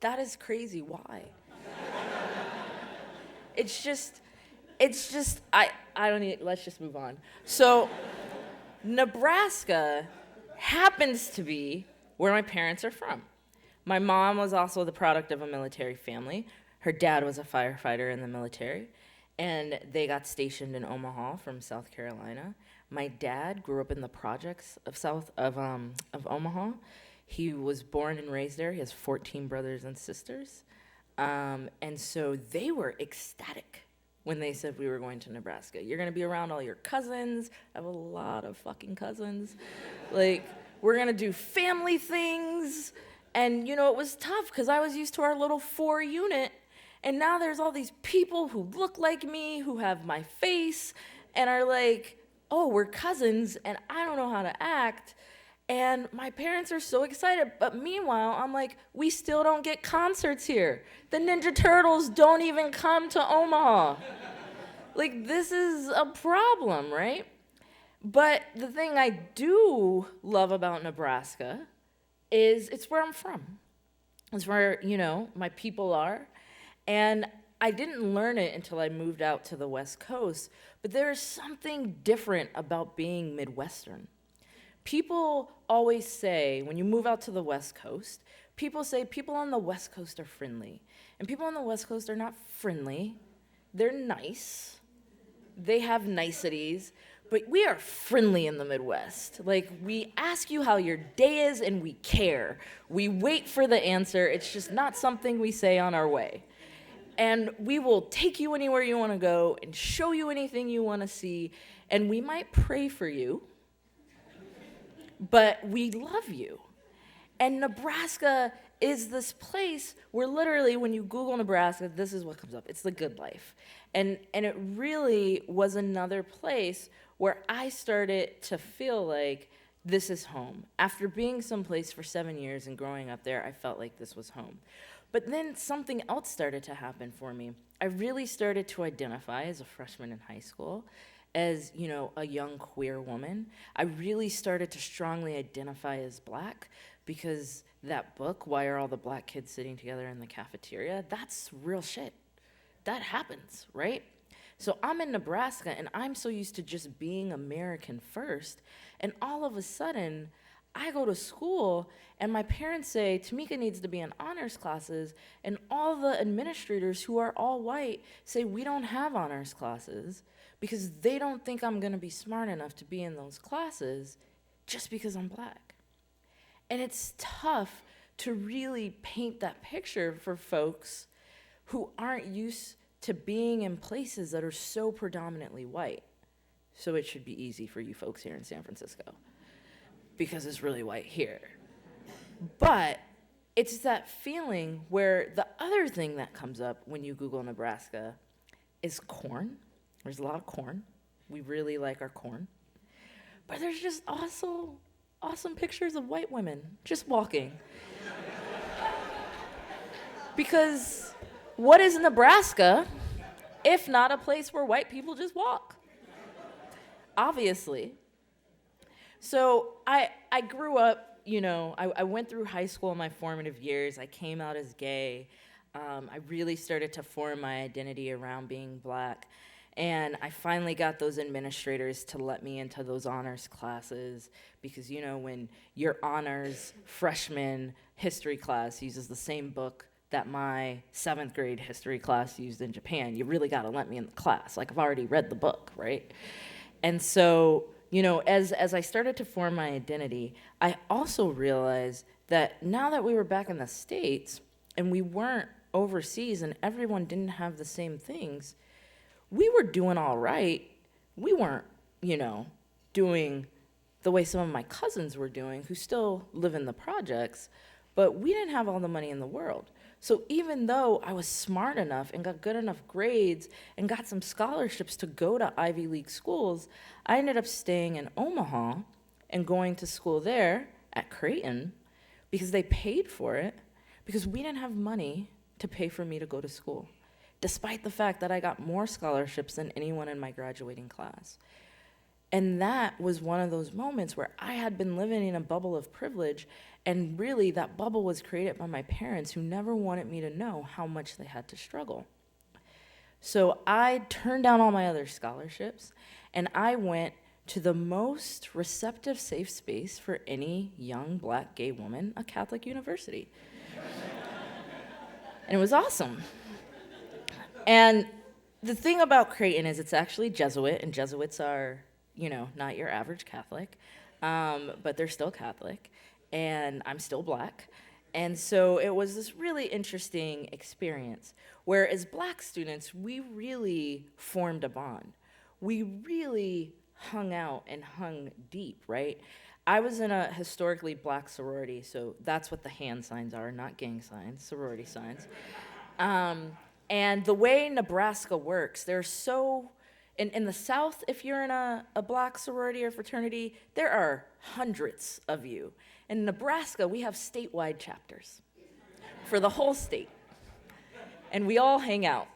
That is crazy. Why? It's just, I don't need, let's just move on. So, Nebraska happens to be where my parents are from. My mom was also the product of a military family. Her dad was a firefighter in the military, and they got stationed in Omaha from South Carolina. My dad grew up in the projects of Omaha. He was born and raised there. He has 14 brothers and sisters. And so they were ecstatic when they said we were going to Nebraska. You're going to be around all your cousins. I have a lot of fucking cousins. Like, we're going to do family things. And, you know, it was tough because I was used to our little 4 unit. And now there's all these people who look like me, who have my face, and are like, oh, we're cousins, and I don't know how to act. And my parents are so excited. But meanwhile, I'm like, we still don't get concerts here. The Ninja Turtles don't even come to Omaha. Like, this is a problem, right? But the thing I do love about Nebraska is it's where I'm from. It's where, you know, my people are. And I didn't learn it until I moved out to the West Coast, but there is something different about being Midwestern. People always say, when you move out to the West Coast, people say people on the West Coast are friendly. And people on the West Coast are not friendly. They're nice. They have niceties. But we are friendly in the Midwest. Like, we ask you how your day is, and we care. We wait for the answer. It's just not something we say on our way. And we will take you anywhere you want to go and show you anything you want to see. And we might pray for you, but we love you. And Nebraska is this place where literally when you Google Nebraska, this is what comes up. It's the good life. And it really was another place where I started to feel like this is home. After being someplace for 7 years and growing up there, I felt like this was home. But then something else started to happen for me. I really started to identify as a freshman in high school as, a young queer woman. I really started to strongly identify as Black because that book, Why Are All the Black Kids Sitting Together in the Cafeteria, that's real shit. That happens, right? So I'm in Nebraska, and I'm so used to just being American first, and all of a sudden, I go to school, and my parents say, Tamika needs to be in honors classes, and all the administrators who are all white say we don't have honors classes because they don't think I'm gonna be smart enough to be in those classes just because I'm Black. And it's tough to really paint that picture for folks who aren't used to being in places that are so predominantly white. So it should be easy for you folks here in San Francisco because it's really white here. But it's that feeling where the other thing that comes up when you Google Nebraska is corn. There's a lot of corn. We really like our corn. But there's just also awesome pictures of white women just walking. Because what is Nebraska if not a place where white people just walk? Obviously. So I grew up, I went through high school in my formative years. I came out as gay. I really started to form my identity around being Black. And I finally got those administrators to let me into those honors classes because, when your honors freshman history class uses the same book that my 7th grade history class used in Japan, you really got to let me in the class. Like, I've already read the book, right? And so, as I started to form my identity, I also realized that now that we were back in the States and we weren't overseas and everyone didn't have the same things, we were doing all right. We weren't, doing the way some of my cousins were doing who still live in the projects, but we didn't have all the money in the world. So even though I was smart enough and got good enough grades and got some scholarships to go to Ivy League schools, I ended up staying in Omaha and going to school there at Creighton because they paid for it because we didn't have money to pay for me to go to school, despite the fact that I got more scholarships than anyone in my graduating class. And that was one of those moments where I had been living in a bubble of privilege, and really that bubble was created by my parents who never wanted me to know how much they had to struggle. So I turned down all my other scholarships, and I went to the most receptive safe space for any young Black gay woman, a Catholic university. And it was awesome. And the thing about Creighton is it's actually Jesuit, and Jesuits are, not your average Catholic, but they're still Catholic, and I'm still Black. And so it was this really interesting experience where as Black students, we really formed a bond. We really hung out and hung deep, right? I was in a historically Black sorority, so that's what the hand signs are, not gang signs, sorority signs. And the way Nebraska works, there's so, in the South, if you're in a Black sorority or fraternity, there are hundreds of you. In Nebraska, we have statewide chapters for the whole state. And we all hang out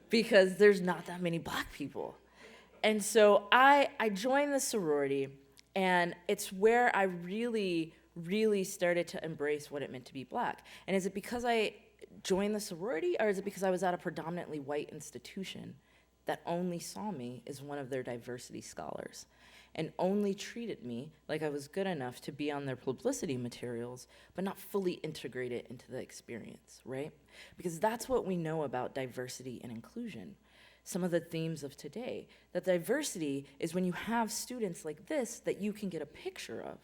because there's not that many Black people. And so I joined the sorority, and it's where I really, really started to embrace what it meant to be Black. And is it because I joined the sorority, or is it because I was at a predominantly white institution that only saw me as one of their diversity scholars and only treated me like I was good enough to be on their publicity materials, but not fully integrate it into the experience, right? Because that's what we know about diversity and inclusion. Some of the themes of today, that diversity is when you have students like this that you can get a picture of.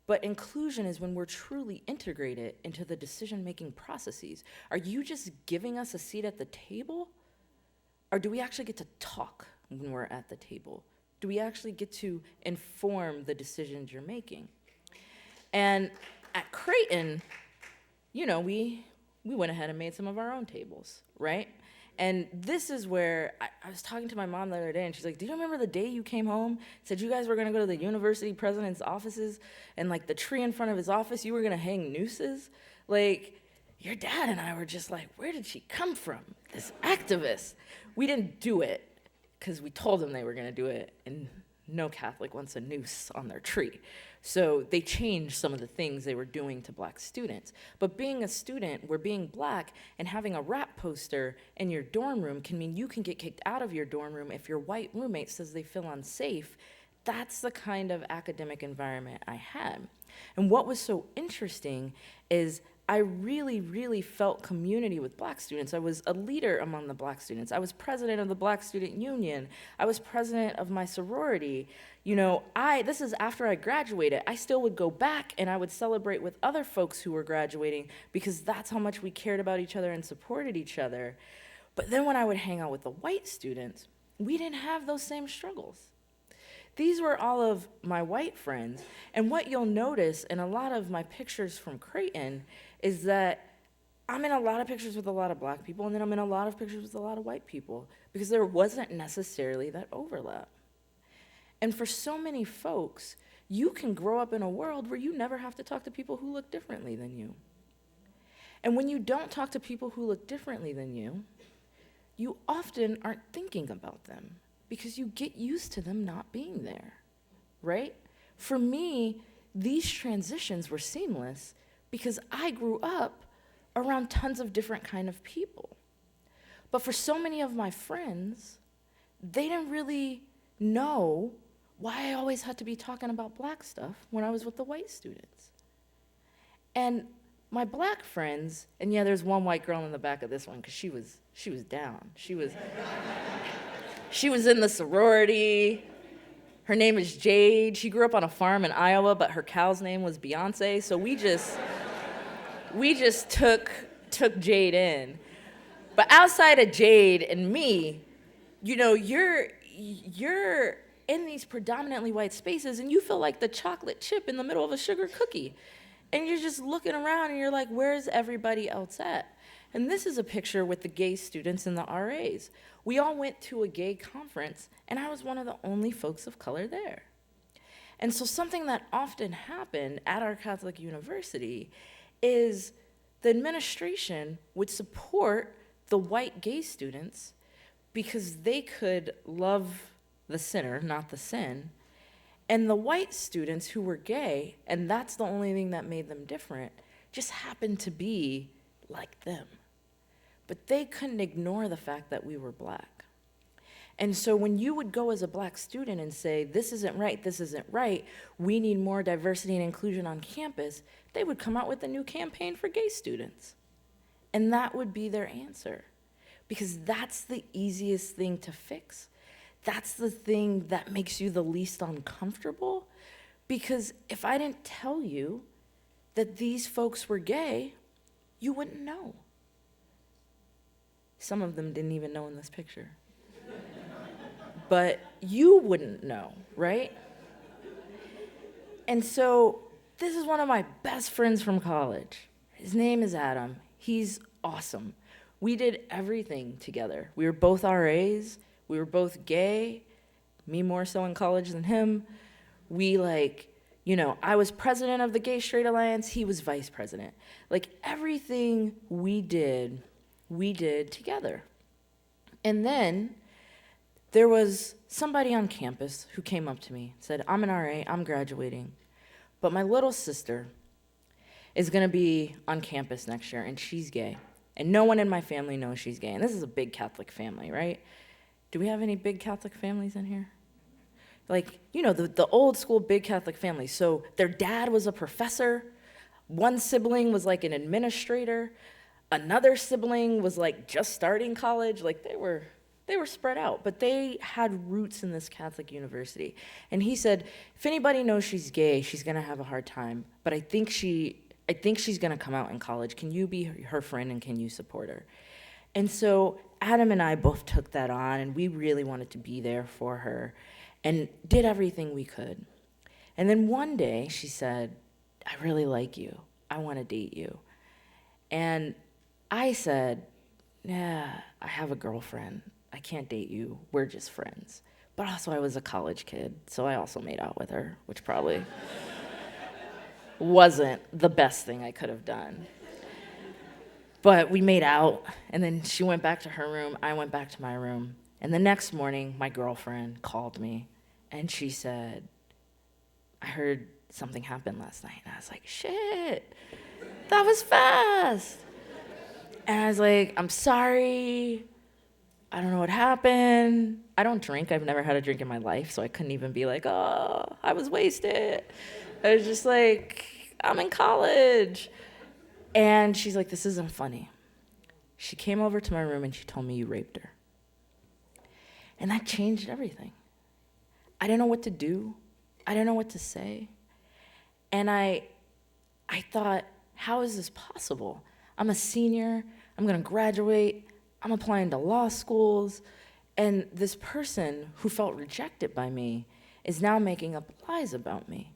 But inclusion is when we're truly integrated into the decision-making processes. Are you just giving us a seat at the table? Or do we actually get to talk when we're at the table? Do we actually get to inform the decisions you're making? And at Creighton, we went ahead and made some of our own tables, right? And this is where I was talking to my mom the other day, and she's like, do you remember the day you came home, said you guys were going to go to the university president's offices, and like the tree in front of his office, you were going to hang nooses? Like, your dad and I were just like, where did she come from, this activist? We didn't do it because we told them they were going to do it, and no Catholic wants a noose on their tree. So they changed some of the things they were doing to black students. But being a student, where being black and having a rap poster in your dorm room can mean you can get kicked out of your dorm room if your white roommate says they feel unsafe. That's the kind of academic environment I had. And what was so interesting is I really, really felt community with black students. I was a leader among the black students. I was president of the Black Student Union. I was president of my sorority. You know, this is after I graduated. I still would go back and I would celebrate with other folks who were graduating because that's how much we cared about each other and supported each other. But then when I would hang out with the white students, we didn't have those same struggles. These were all of my white friends. And what you'll notice in a lot of my pictures from Creighton is that I'm in a lot of pictures with a lot of black people, and then I'm in a lot of pictures with a lot of white people, because there wasn't necessarily that overlap. And for so many folks, you can grow up in a world where you never have to talk to people who look differently than you. And when you don't talk to people who look differently than you, you often aren't thinking about them, because you get used to them not being there, right? For me, these transitions were seamless because I grew up around tons of different kind of people. But for so many of my friends, they didn't really know why I always had to be talking about black stuff when I was with the white students. And my black friends, and yeah, there's one white girl in the back of this one because she was down. She was in the sorority. Her name is Jade. She grew up on a farm in Iowa, but her cow's name was Beyonce. So we just took Jade in. But outside of Jade and me, you know, you're in these predominantly white spaces and you feel like the chocolate chip in the middle of a sugar cookie. And you're just looking around and you're like, where's everybody else at? And this is a picture with the gay students and the RAs. We all went to a gay conference, and I was one of the only folks of color there. And so something that often happened at our Catholic university is the administration would support the white gay students because they could love the sinner, not the sin, and the white students who were gay, and that's the only thing that made them different, just happened to be like them. But they couldn't ignore the fact that we were black. And so when you would go as a black student and say, this isn't right, we need more diversity and inclusion on campus, they would come out with a new campaign for gay students. And that would be their answer, because that's the easiest thing to fix. That's the thing that makes you the least uncomfortable, because if I didn't tell you that these folks were gay, you wouldn't know. Some of them didn't even know in this picture. But you wouldn't know, right? And so this is one of my best friends from college. His name is Adam. He's awesome. We did everything together. We were both RAs. We were both gay, me more so in college than him. I was president of the Gay Straight Alliance. He was vice president. Like, everything we did together. And then there was somebody on campus who came up to me and said, I'm an RA, I'm graduating, but my little sister is gonna be on campus next year, and she's gay. And no one in my family knows she's gay. And this is a big Catholic family, right? Do we have any big Catholic families in here? Like, the old school big Catholic families. So their dad was a professor. One sibling was like an administrator. Another sibling was like just starting college. Like, they were spread out, but they had roots in this Catholic university. And he said, if anybody knows she's gay, she's gonna have a hard time, but I think she's gonna come out in college. Can you be her friend and can you support her? And so Adam and I both took that on, and we really wanted to be there for her and did everything we could. And then one day she said, I really like you. I wanna date you. And I said, yeah, I have a girlfriend. I can't date you. We're just friends. But also I was a college kid, so I also made out with her, which probably wasn't the best thing I could have done. But we made out, and then she went back to her room, I went back to my room. And the next morning, my girlfriend called me, and she said, I heard something happened last night. And I was like, shit, that was fast. And I was like, I'm sorry. I don't know what happened. I don't drink. I've never had a drink in my life, so I couldn't even be like, oh, I was wasted. I was just like, I'm in college. And she's like, this isn't funny. She came over to my room and she told me you raped her. And that changed everything. I didn't know what to do. I didn't know what to say. And I thought, how is this possible? I'm a senior. I'm going to graduate. I'm applying to law schools. And this person who felt rejected by me is now making up lies about me.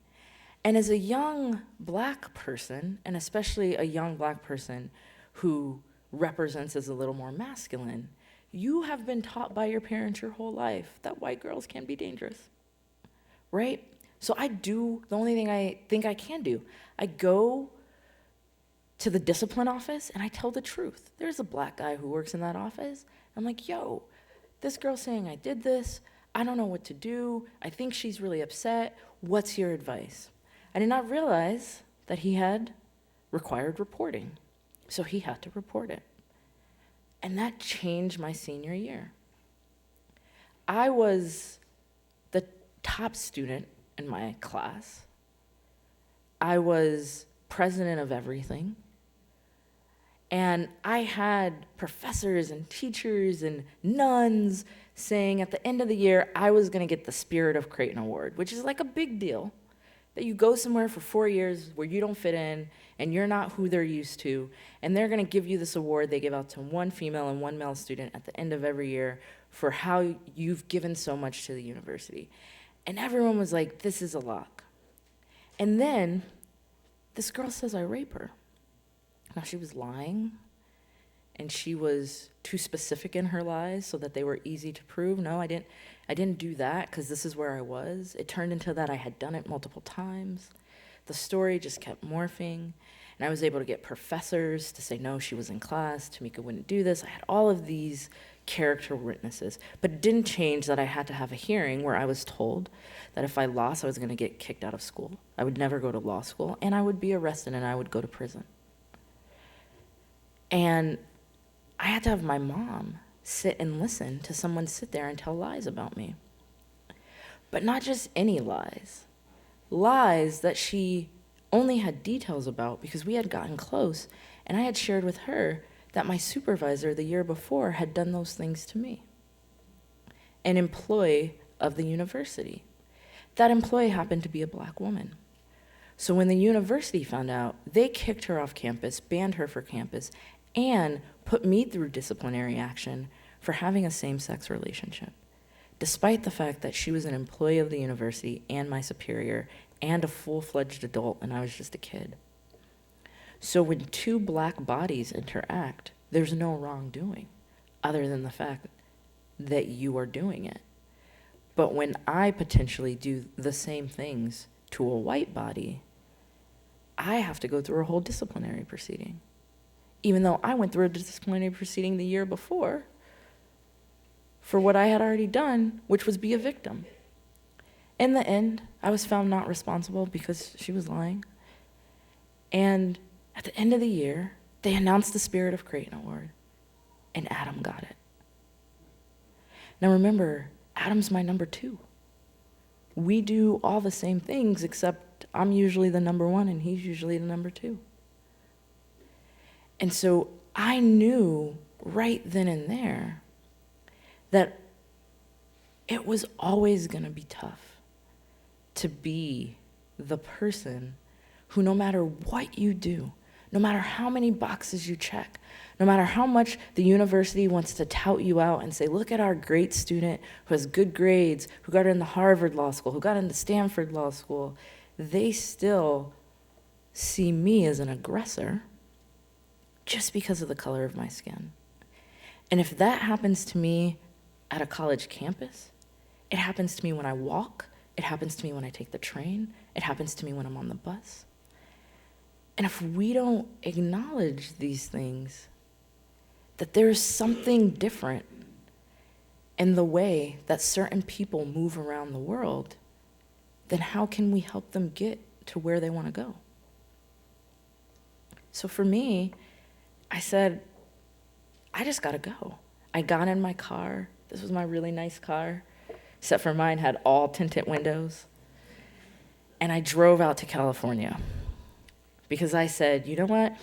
And as a young black person, and especially a young black person who represents as a little more masculine, you have been taught by your parents your whole life that white girls can be dangerous, right? So I do the only thing I think I can do. I go to the discipline office and I tell the truth. There's a black guy who works in that office. I'm like, yo, this girl's saying I did this. I don't know what to do. I think she's really upset. What's your advice? I did not realize that he had required reporting. So he had to report it. And that changed my senior year. I was the top student in my class. I was president of everything. And I had professors and teachers and nuns saying at the end of the year, I was gonna get the Spirit of Creighton Award, which is like a big deal. That you go somewhere for 4 years where you don't fit in and you're not who they're used to, and they're gonna give you this award they give out to one female and one male student at the end of every year for how you've given so much to the university. And everyone was like, this is a lock. And then this girl says I rape her. Now she was lying, and she was too specific in her lies so that they were easy to prove. No, I didn't do that because this is where I was. It turned into that I had done it multiple times. The story just kept morphing, and I was able to get professors to say, no, she was in class, Tamika wouldn't do this. I had all of these character witnesses, but it didn't change that I had to have a hearing where I was told that if I lost, I was gonna get kicked out of school. I would never go to law school, and I would be arrested, and I would go to prison. And I had to have my mom sit and listen to someone sit there and tell lies about me. But not just any lies. Lies that she only had details about because we had gotten close, and I had shared with her that my supervisor the year before had done those things to me. An employee of the university. That employee happened to be a black woman. So when the university found out, they kicked her off campus, banned her from campus, and put me through disciplinary action for having a same-sex relationship, despite the fact that she was an employee of the university and my superior and a full-fledged adult, and I was just a kid. So when two black bodies interact, there's no wrongdoing, other than the fact that you are doing it. But when I potentially do the same things to a white body, I have to go through a whole disciplinary proceeding. Even though I went through a disciplinary proceeding the year before for what I had already done, which was be a victim. In the end, I was found not responsible because she was lying. And at the end of the year, they announced the Spirit of Creighton Award, and Adam got it. Now remember, Adam's my number 2. We do all the same things, except I'm usually the number 1 and he's usually the number 2. And so I knew right then and there that it was always going to be tough to be the person who, no matter what you do, no matter how many boxes you check, no matter how much the university wants to tout you out and say, look at our great student who has good grades, who got into Harvard Law School, who got into Stanford Law School, they still see me as an aggressor just because of the color of my skin. And if that happens to me at a college campus, it happens to me when I walk, it happens to me when I take the train, it happens to me when I'm on the bus. And if we don't acknowledge these things, that there is something different in the way that certain people move around the world, then how can we help them get to where they want to go? So for me, I said, I just gotta go. I got in my car. This was my really nice car, except for mine had all tinted windows. And I drove out to California because I said, you know what?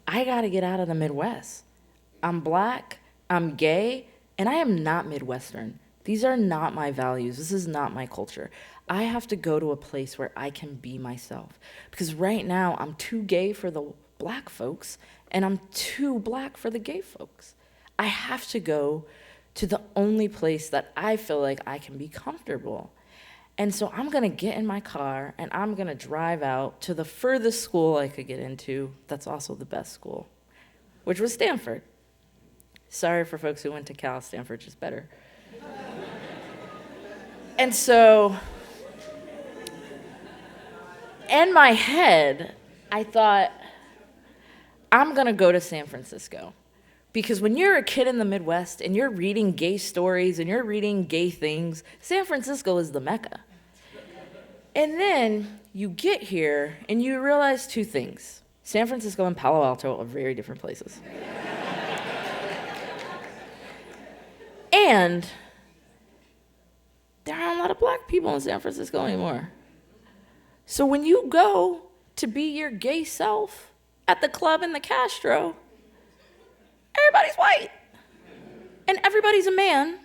I gotta get out of the Midwest. I'm Black, I'm gay, and I am not Midwestern. These are not my values. This is not my culture. I have to go to a place where I can be myself. Because right now, I'm too gay for the Black folks, and I'm too Black for the gay folks. I have to go to the only place that I feel like I can be comfortable. And so I'm gonna get in my car, and I'm gonna drive out to the furthest school I could get into, that's also the best school, which was Stanford. Sorry for folks who went to Cal, Stanford's just better. And so, in my head, I thought, I'm gonna go to San Francisco. Because when you're a kid in the Midwest and you're reading gay stories and you're reading gay things, San Francisco is the Mecca. And then you get here and you realize two things. San Francisco and Palo Alto are very different places. And there aren't a lot of Black people in San Francisco anymore. So when you go to be your gay self at the club in the Castro, everybody's white. And everybody's a man.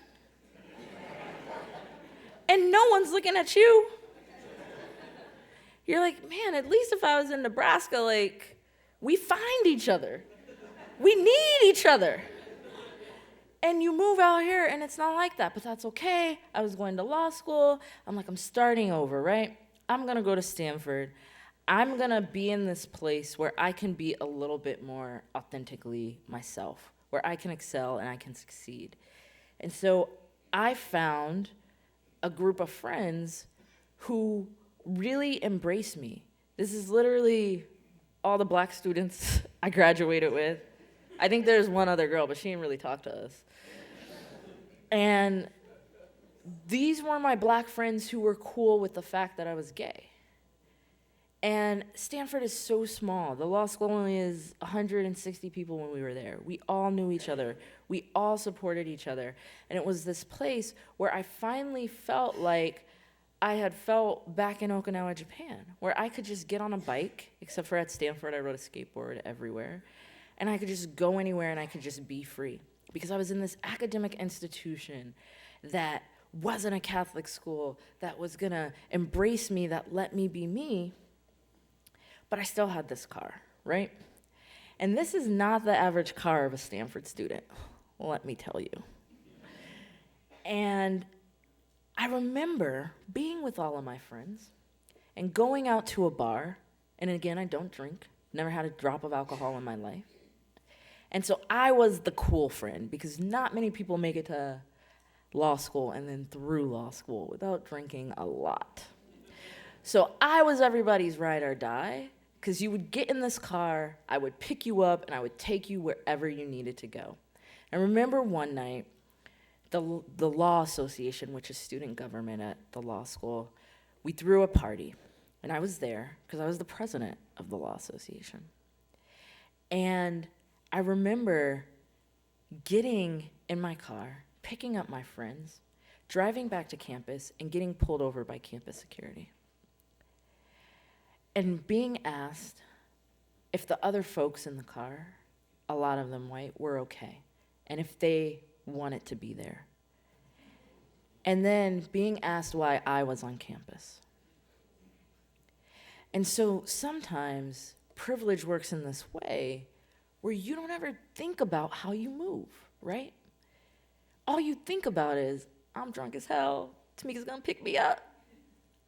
And no one's looking at you. You're like, man, at least if I was in Nebraska, like, we find each other. We need each other. And you move out here and it's not like that, but that's okay. I was going to law school. I'm like, I'm starting over, right? I'm gonna go to Stanford. I'm gonna be in this place where I can be a little bit more authentically myself, where I can excel and I can succeed. And so I found a group of friends who really embraced me. This is literally all the Black students I graduated with. I think there's one other girl, but she didn't really talk to us. And these were my Black friends who were cool with the fact that I was gay. And Stanford is so small. The law school only is 160 people when we were there. We all knew each other. We all supported each other. And it was this place where I finally felt like I had felt back in Okinawa, Japan, where I could just get on a bike, except for at Stanford, I rode a skateboard everywhere. And I could just go anywhere and I could just be free. Because I was in this academic institution that wasn't a Catholic school, that was gonna embrace me, that let me be me. But I still had this car, right? And this is not the average car of a Stanford student, let me tell you. And I remember being with all of my friends and going out to a bar, and again, I don't drink, never had a drop of alcohol in my life. And so I was the cool friend, because not many people make it to law school and then through law school without drinking a lot. So I was everybody's ride or die, because you would get in this car, I would pick you up, and I would take you wherever you needed to go. I remember one night, the Law Association, which is student government at the law school, we threw a party, and I was there because I was the president of the Law Association. And I remember getting in my car, picking up my friends, driving back to campus, and getting pulled over by campus security. And being asked if the other folks in the car, a lot of them white, were okay, and if they wanted to be there. And then being asked why I was on campus. And so sometimes privilege works in this way where you don't ever think about how you move, right? All you think about is, I'm drunk as hell, Tamika's gonna pick me up.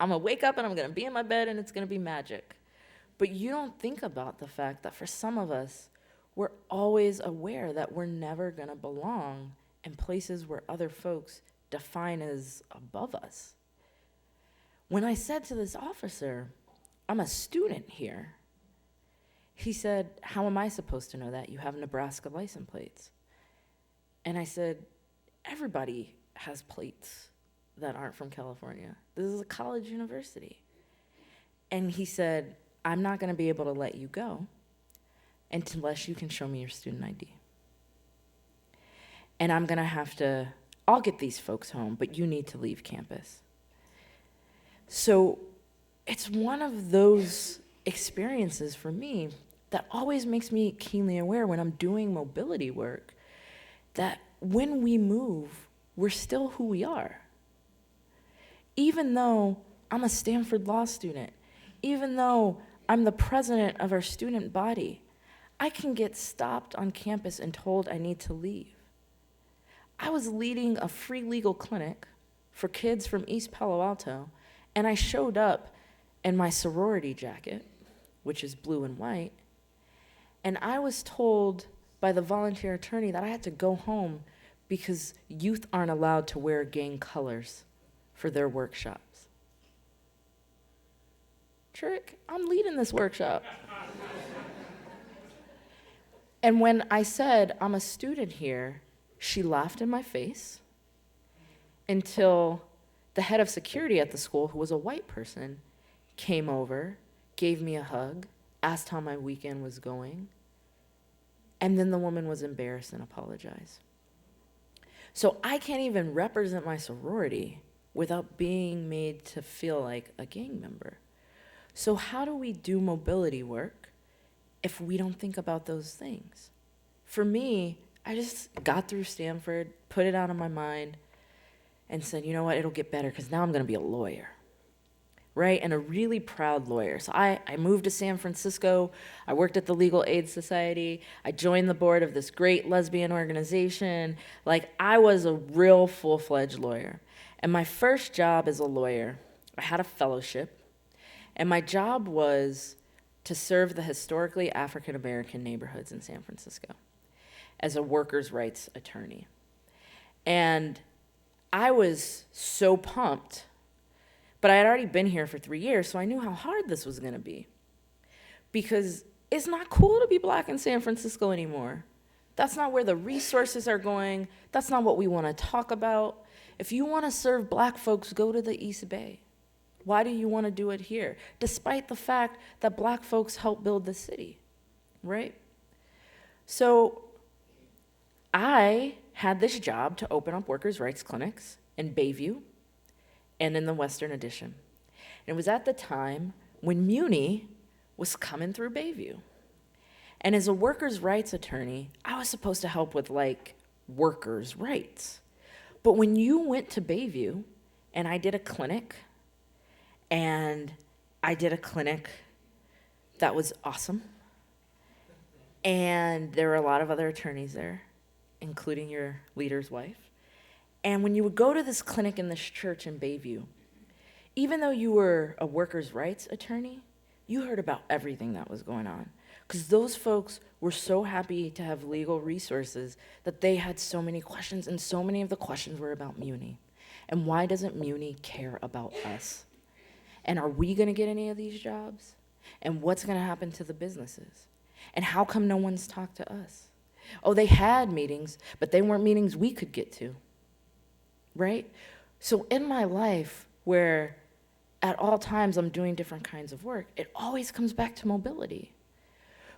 I'm gonna wake up and I'm gonna be in my bed and it's gonna be magic. But you don't think about the fact that for some of us, we're always aware that we're never going to belong in places where other folks define as above us. When I said to this officer, I'm a student here, he said, how am I supposed to know that? You have Nebraska license plates. And I said, everybody has plates that aren't from California. This is a college university. And he said, I'm not going to be able to let you go unless you can show me your student ID. And I'm going to have to, I'll get these folks home, but you need to leave campus. So it's one of those experiences for me that always makes me keenly aware when I'm doing mobility work that when we move, we're still who we are. Even though I'm a Stanford law student, even though I'm the president of our student body, I can get stopped on campus and told I need to leave. I was leading a free legal clinic for kids from East Palo Alto, and I showed up in my sorority jacket, which is blue and white, and I was told by the volunteer attorney that I had to go home because youth aren't allowed to wear gang colors for their workshops. Trick, I'm leading this workshop. And when I said, I'm a student here, she laughed in my face until the head of security at the school, who was a white person, came over, gave me a hug, asked how my weekend was going, and then the woman was embarrassed and apologized. So I can't even represent my sorority without being made to feel like a gang member. So how do we do mobility work if we don't think about those things? For me, I just got through Stanford, put it out of my mind, and said, you know what, it'll get better because now I'm going to be a lawyer, right? And a really proud lawyer. So I moved to San Francisco. I worked at the Legal Aid Society. I joined the board of this great lesbian organization. Like, I was a real full-fledged lawyer. And my first job as a lawyer, I had a fellowship, and my job was to serve the historically African-American neighborhoods in San Francisco as a workers' rights attorney. And I was so pumped, but I had already been here for 3 years, so I knew how hard this was gonna be. Because it's not cool to be Black in San Francisco anymore. That's not where the resources are going. That's not what we wanna talk about. If you wanna serve Black folks, go to the East Bay. Why do you wanna do it here? Despite the fact that Black folks helped build the city, right? So I had this job to open up workers' rights clinics in Bayview and in the Western Addition. And it was at the time when Muni was coming through Bayview. And as a workers' rights attorney, I was supposed to help with like workers' rights. But when you went to Bayview, and I did a clinic, and I did a clinic that was awesome, and there were a lot of other attorneys there, including your leader's wife. And when you would go to this clinic in this church in Bayview, even though you were a workers' rights attorney, you heard about everything that was going on. Because those folks were so happy to have legal resources that they had so many questions, and so many of the questions were about Muni. And why doesn't Muni care about us? And are we gonna get any of these jobs? And what's gonna happen to the businesses? And how come no one's talked to us? Oh, they had meetings, but they weren't meetings we could get to, right? So in my life, where at all times I'm doing different kinds of work, it always comes back to mobility.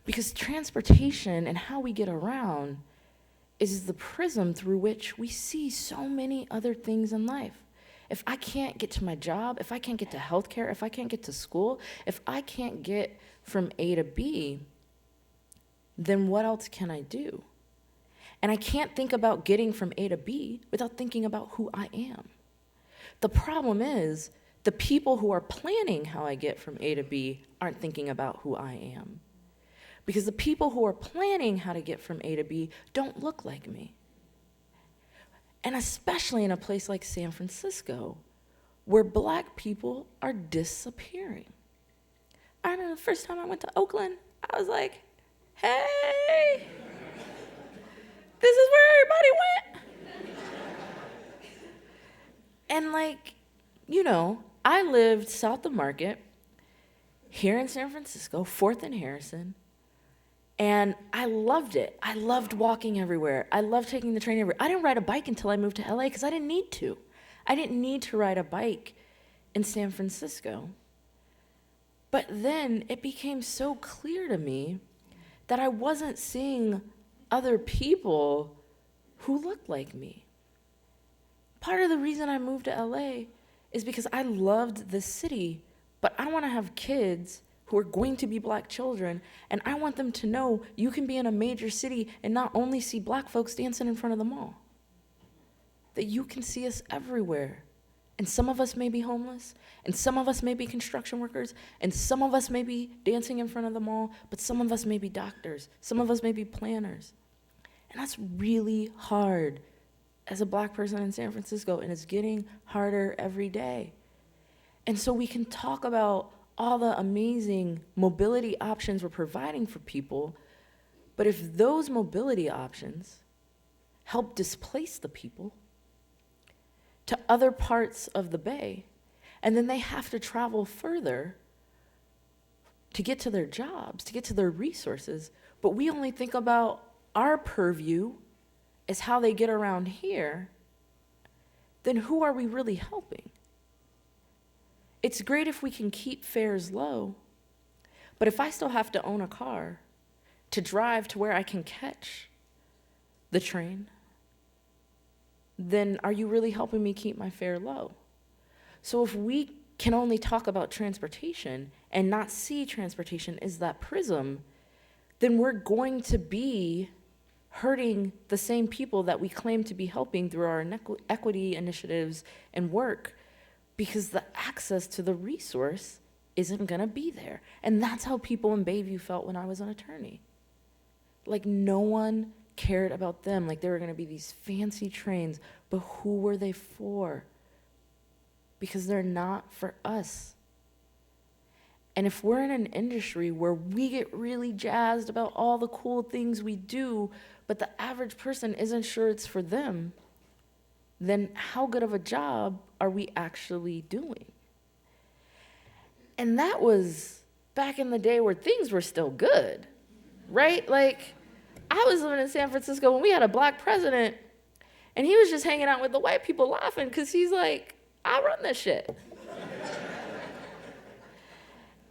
Because transportation and how we get around is the prism through which we see so many other things in life. If I can't get to my job, if I can't get to healthcare, if I can't get to school, if I can't get from A to B, then what else can I do? And I can't think about getting from A to B without thinking about who I am. The problem is, the people who are planning how I get from A to B aren't thinking about who I am. Because the people who are planning how to get from A to B don't look like me. And especially in a place like San Francisco, where Black people are disappearing. I remember the first time I went to Oakland, I was like, hey, this is where everybody went. And like, I lived south of Market, here in San Francisco, 4th and Harrison, and I loved it. I loved walking everywhere. I loved taking the train everywhere. I didn't ride a bike until I moved to LA because I didn't need to. I didn't need to ride a bike in San Francisco. But then it became so clear to me that I wasn't seeing other people who looked like me. Part of the reason I moved to LA is because I loved the city, but I want to have kids who are going to be black children, and I want them to know you can be in a major city and not only see black folks dancing in front of the mall, that you can see us everywhere. And some of us may be homeless, and some of us may be construction workers, and some of us may be dancing in front of the mall, but some of us may be doctors, some of us may be planners. And that's really hard as a black person in San Francisco, and it's getting harder every day. And so we can talk about all the amazing mobility options we're providing for people, but if those mobility options help displace the people to other parts of the Bay, and then they have to travel further to get to their jobs, to get to their resources, but we only think about our purview as how they get around here, then who are we really helping? It's great if we can keep fares low, but if I still have to own a car to drive to where I can catch the train, then are you really helping me keep my fare low? So if we can only talk about transportation and not see transportation as that prism, then we're going to be hurting the same people that we claim to be helping through our equity initiatives and work, because the access to the resource isn't gonna be there. And that's how people in Bayview felt when I was an attorney. Like no one cared about them, like there were gonna be these fancy trains, but who were they for? Because they're not for us. And if we're in an industry where we get really jazzed about all the cool things we do, but the average person isn't sure it's for them, then how good of a job are we actually doing? And that was back in the day where things were still good, right? Like, I was living in San Francisco when we had a black president, and he was just hanging out with the white people laughing because he's like, I run this shit.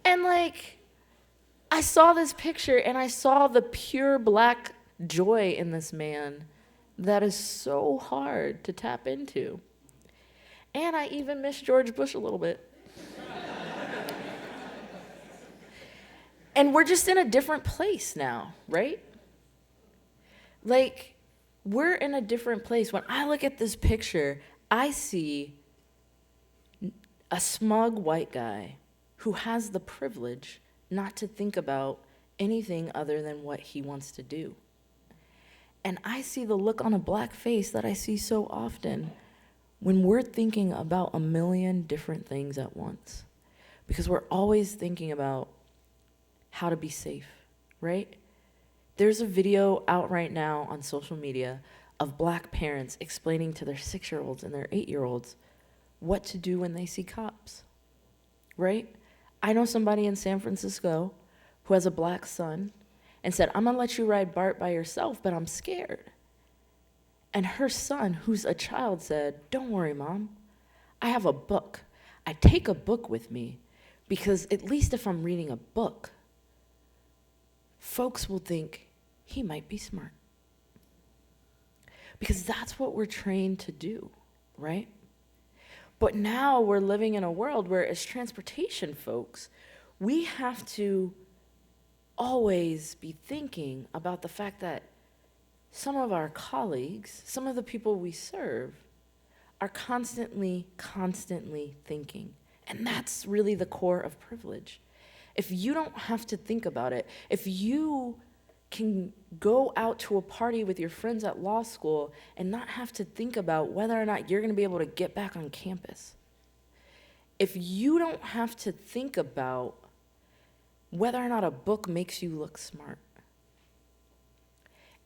And like, I saw this picture and I saw the pure black joy in this man that is so hard to tap into. And I even miss George Bush a little bit. And we're just in a different place now, right? Like, we're in a different place. When I look at this picture, I see a smug white guy who has the privilege not to think about anything other than what he wants to do. And I see the look on a black face that I see so often when we're thinking about a million different things at once. Because we're always thinking about how to be safe, right? There's a video out right now on social media of black parents explaining to their 6-year-olds and their 8-year-olds what to do when they see cops, right? I know somebody in San Francisco who has a black son and said, I'm gonna let you ride BART by yourself, but I'm scared. And her son, who's a child, said, don't worry, Mom. I have a book. I take a book with me because at least if I'm reading a book, folks will think he might be smart. Because that's what we're trained to do, right? But now we're living in a world where as transportation folks, we have to always be thinking about the fact that some of our colleagues, some of the people we serve, are constantly thinking. And that's really the core of privilege. If you don't have to think about it, if you can go out to a party with your friends at law school and not have to think about whether or not you're going to be able to get back on campus, if you don't have to think about whether or not a book makes you look smart,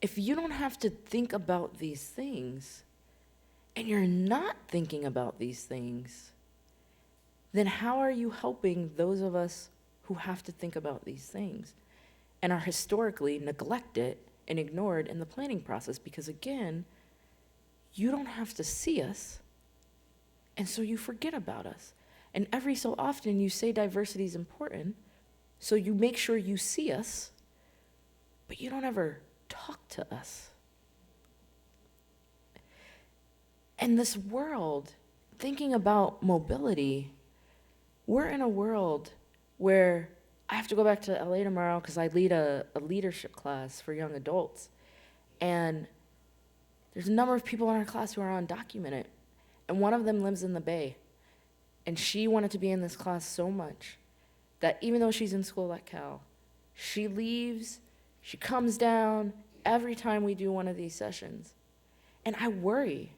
If you don't have to think about these things, and you're not thinking about these things, then how are you helping those of us who have to think about these things and are historically neglected and ignored in the planning process? Because again, you don't have to see us, and so you forget about us. And every so often you say diversity is important, so you make sure you see us, but you don't ever talk to us. And this world, thinking about mobility, we're in a world where I have to go back to LA tomorrow because I lead a leadership class for young adults. And there's a number of people in our class who are undocumented. And one of them lives in the Bay. And she wanted to be in this class so much that even though she's in school at Cal, she leaves, she comes down every time we do one of these sessions. And I worry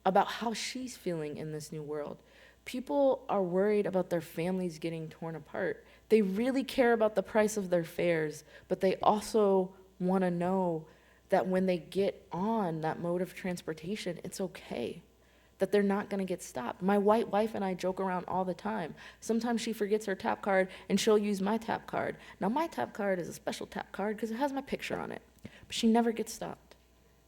about how she's feeling in this new world. People are worried about their families getting torn apart. They really care about the price of their fares, but they also want to know that when they get on that mode of transportation, it's okay, that they're not going to get stopped. My white wife and I joke around all the time. Sometimes she forgets her tap card and she'll use my tap card. Now my tap card is a special tap card because it has my picture on it, but she never gets stopped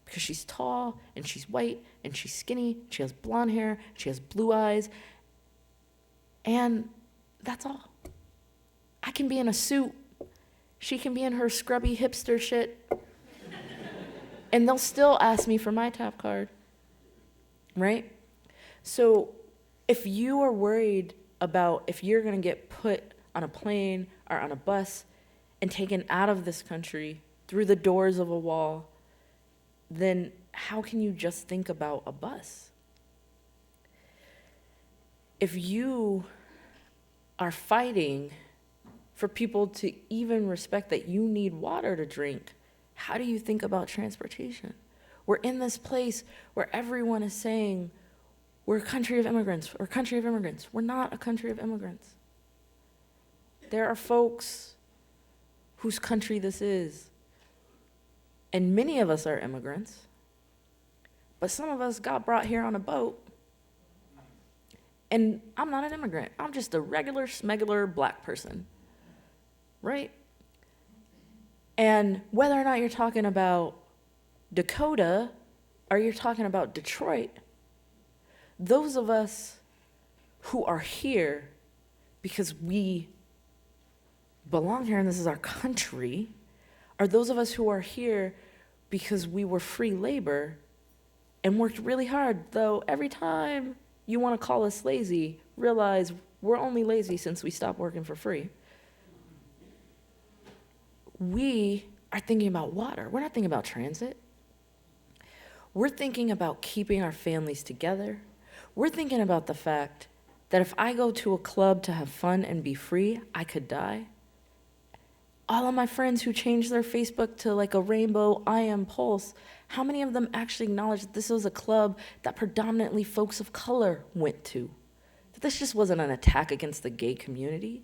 because she's tall and she's white and she's skinny, she has blonde hair, she has blue eyes, and that's all. I can be in a suit, she can be in her scrubby hipster shit, and they'll still ask me for my tap card, right? So if you are worried about if you're gonna get put on a plane or on a bus and taken out of this country through the doors of a wall, then how can you just think about a bus? If you are fighting for people to even respect that you need water to drink, how do you think about transportation? We're in this place where everyone is saying, we're a country of immigrants, we're a country of immigrants. We're not a country of immigrants. There are folks whose country this is. And many of us are immigrants, but some of us got brought here on a boat. And I'm not an immigrant. I'm just a regular, smegular black person, right? And whether or not you're talking about Dakota or you're talking about Detroit, those of us who are here because we belong here and this is our country, are those of us who are here because we were free labor and worked really hard, though every time you want to call us lazy, realize we're only lazy since we stopped working for free. We are thinking about water. We're not thinking about transit. We're thinking about keeping our families together. We're thinking about the fact that if I go to a club to have fun and be free, I could die. All of my friends who changed their Facebook to like a rainbow I am pulse, how many of them actually acknowledge that this was a club that predominantly folks of color went to? That this just wasn't an attack against the gay community?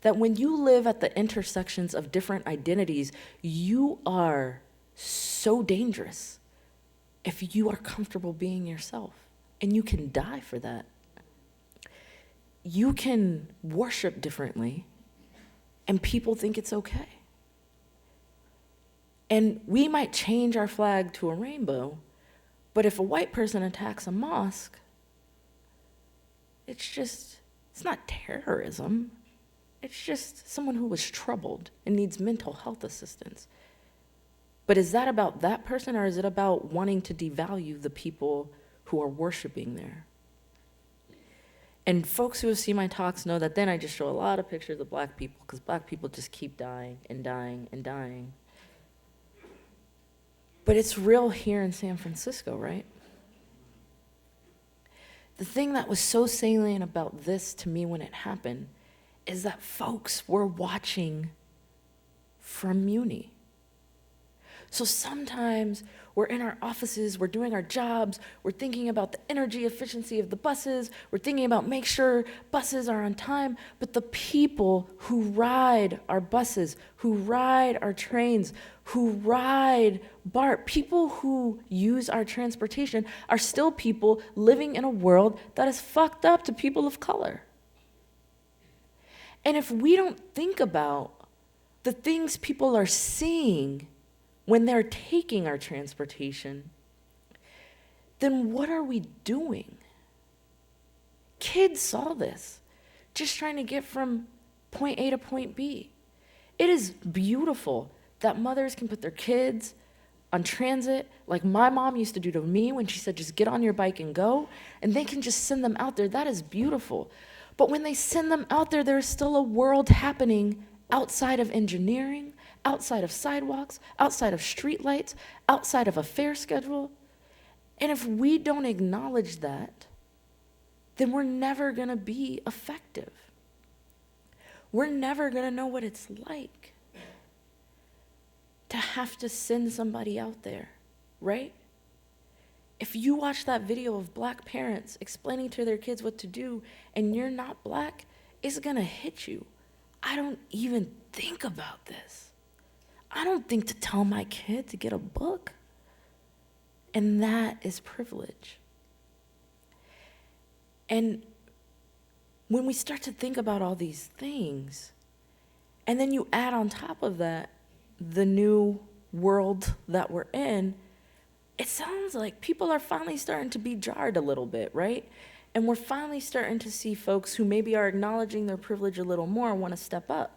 That when you live at the intersections of different identities, you are so dangerous if you are comfortable being yourself, and you can die for that. You can worship differently, and people think it's okay. And we might change our flag to a rainbow, but if a white person attacks a mosque, it's not terrorism. It's just someone who was troubled and needs mental health assistance. But is that about that person, or is it about wanting to devalue the people who are worshiping there? And folks who have seen my talks know that then I just show a lot of pictures of black people, because black people just keep dying and dying and dying. But it's real here in San Francisco, right? The thing that was so salient about this to me when it happened is that folks were watching from Muni. So sometimes we're in our offices, we're doing our jobs, we're thinking about the energy efficiency of the buses, we're thinking about make sure buses are on time, but the people who ride our buses, who ride our trains, who ride BART, people who use our transportation are still people living in a world that is fucked up to people of color. And if we don't think about the things people are seeing when they're taking our transportation, then what are we doing? Kids saw this, just trying to get from point A to point B. It is beautiful that mothers can put their kids on transit like my mom used to do to me when she said, just get on your bike and go, and they can just send them out there. That is beautiful. But when they send them out there, there's still a world happening outside of engineering, outside of sidewalks, outside of streetlights, outside of a fare schedule. And if we don't acknowledge that, then we're never going to be effective. We're never going to know what it's like to have to send somebody out there, right? If you watch that video of black parents explaining to their kids what to do and you're not black, it's going to hit you. I don't even think about this. I don't think to tell my kid to get a book. And that is privilege. And when we start to think about all these things, and then you add on top of that the new world that we're in, it sounds like people are finally starting to be jarred a little bit, right? And we're finally starting to see folks who maybe are acknowledging their privilege a little more want to step up.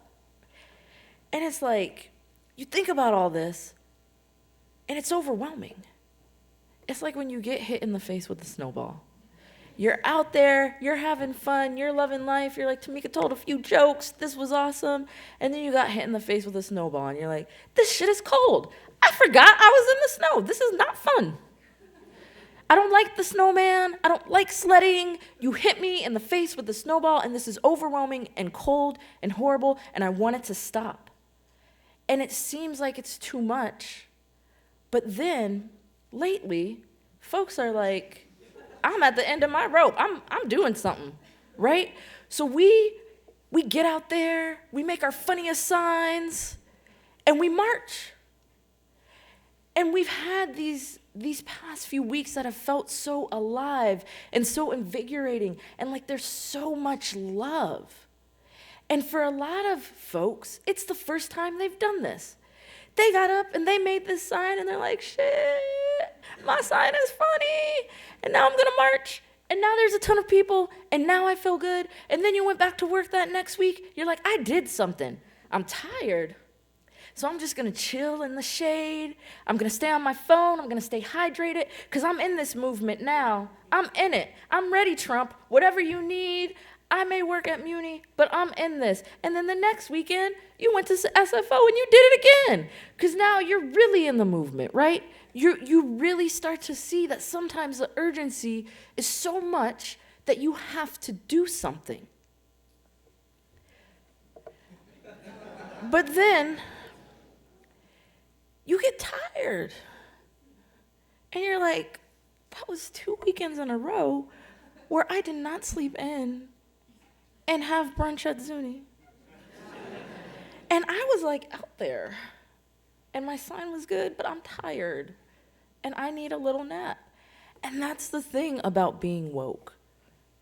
And it's like, you think about all this, and it's overwhelming. It's like when you get hit in the face with a snowball. You're out there, you're having fun, you're loving life, you're like, Tamika told a few jokes, this was awesome, and then you got hit in the face with a snowball, and you're like, this shit is cold. I forgot I was in the snow. This is not fun. I don't like the snowman. I don't like sledding. You hit me in the face with the snowball, and this is overwhelming and cold and horrible, and I want it to stop. And it seems like it's too much. But then, lately, folks are like, I'm at the end of my rope. I'm doing something, right? So we get out there, we make our funniest signs, and we march. And we've had these past few weeks that have felt so alive and so invigorating, and like there's so much love. And for a lot of folks, it's the first time they've done this. They got up and they made this sign, and they're like, shit, my sign is funny, and now I'm gonna march, and now there's a ton of people, and now I feel good. And then you went back to work that next week, you're like, I did something. I'm tired, so I'm just gonna chill in the shade. I'm gonna stay on my phone, I'm gonna stay hydrated, because I'm in this movement now. I'm in it. I'm ready, Trump. Whatever you need. I may work at Muni, but I'm in this. And then the next weekend, you went to SFO and you did it again. Because now you're really in the movement, right? You really start to see that sometimes the urgency is so much that you have to do something. But then, you get tired. And you're like, that was 2 weekends in a row where I did not sleep in and have brunch at Zuni. And I was like out there, and my sign was good, but I'm tired, and I need a little nap. And that's the thing about being woke.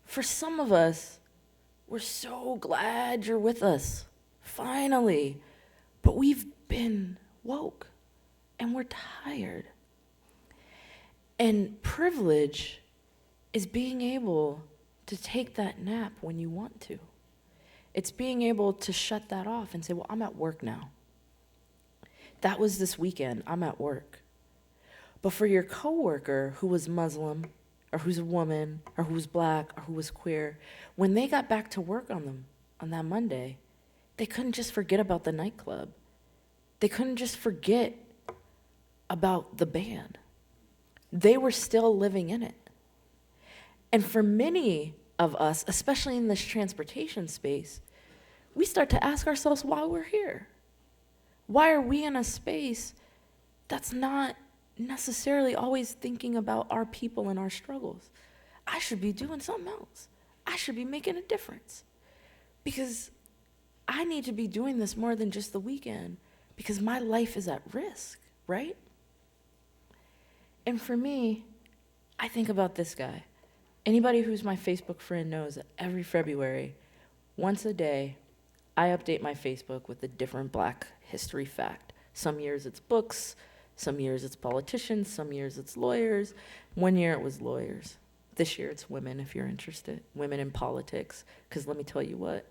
For some of us, we're so glad you're with us, finally. But we've been woke, and we're tired. And privilege is being able to take that nap when you want to. It's being able to shut that off and say, well, I'm at work now. That was this weekend, I'm at work. But for your coworker who was Muslim, or who's a woman, or who was black, or who was queer, when they got back to work on that Monday, they couldn't just forget about the nightclub. They couldn't just forget about the band. They were still living in it. And for many of us, especially in this transportation space, we start to ask ourselves why we're here. Why are we in a space that's not necessarily always thinking about our people and our struggles. I should be doing something else. I should be making a difference. Because I need to be doing this more than just the weekend, because my life is at risk, right? And for me, I think about this guy. Anybody who's my Facebook friend knows that every February, once a day, I update my Facebook with a different Black history fact. Some years it's books, some years it's politicians, some years it's lawyers. One year it was lawyers. This year it's women, if you're interested, women in politics. Because let me tell you what,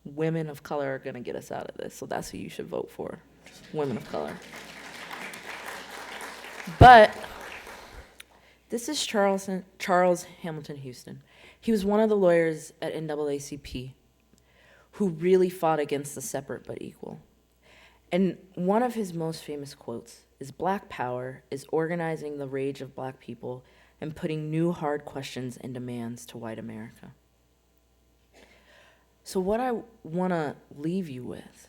women of color are going to get us out of this, so that's who you should vote for, just women of color. But this is Charles Hamilton Houston. He was one of the lawyers at NAACP who really fought against the separate but equal. And one of his most famous quotes is, "Black power is organizing the rage of Black people and putting new hard questions and demands to white America." So what I want to leave you with,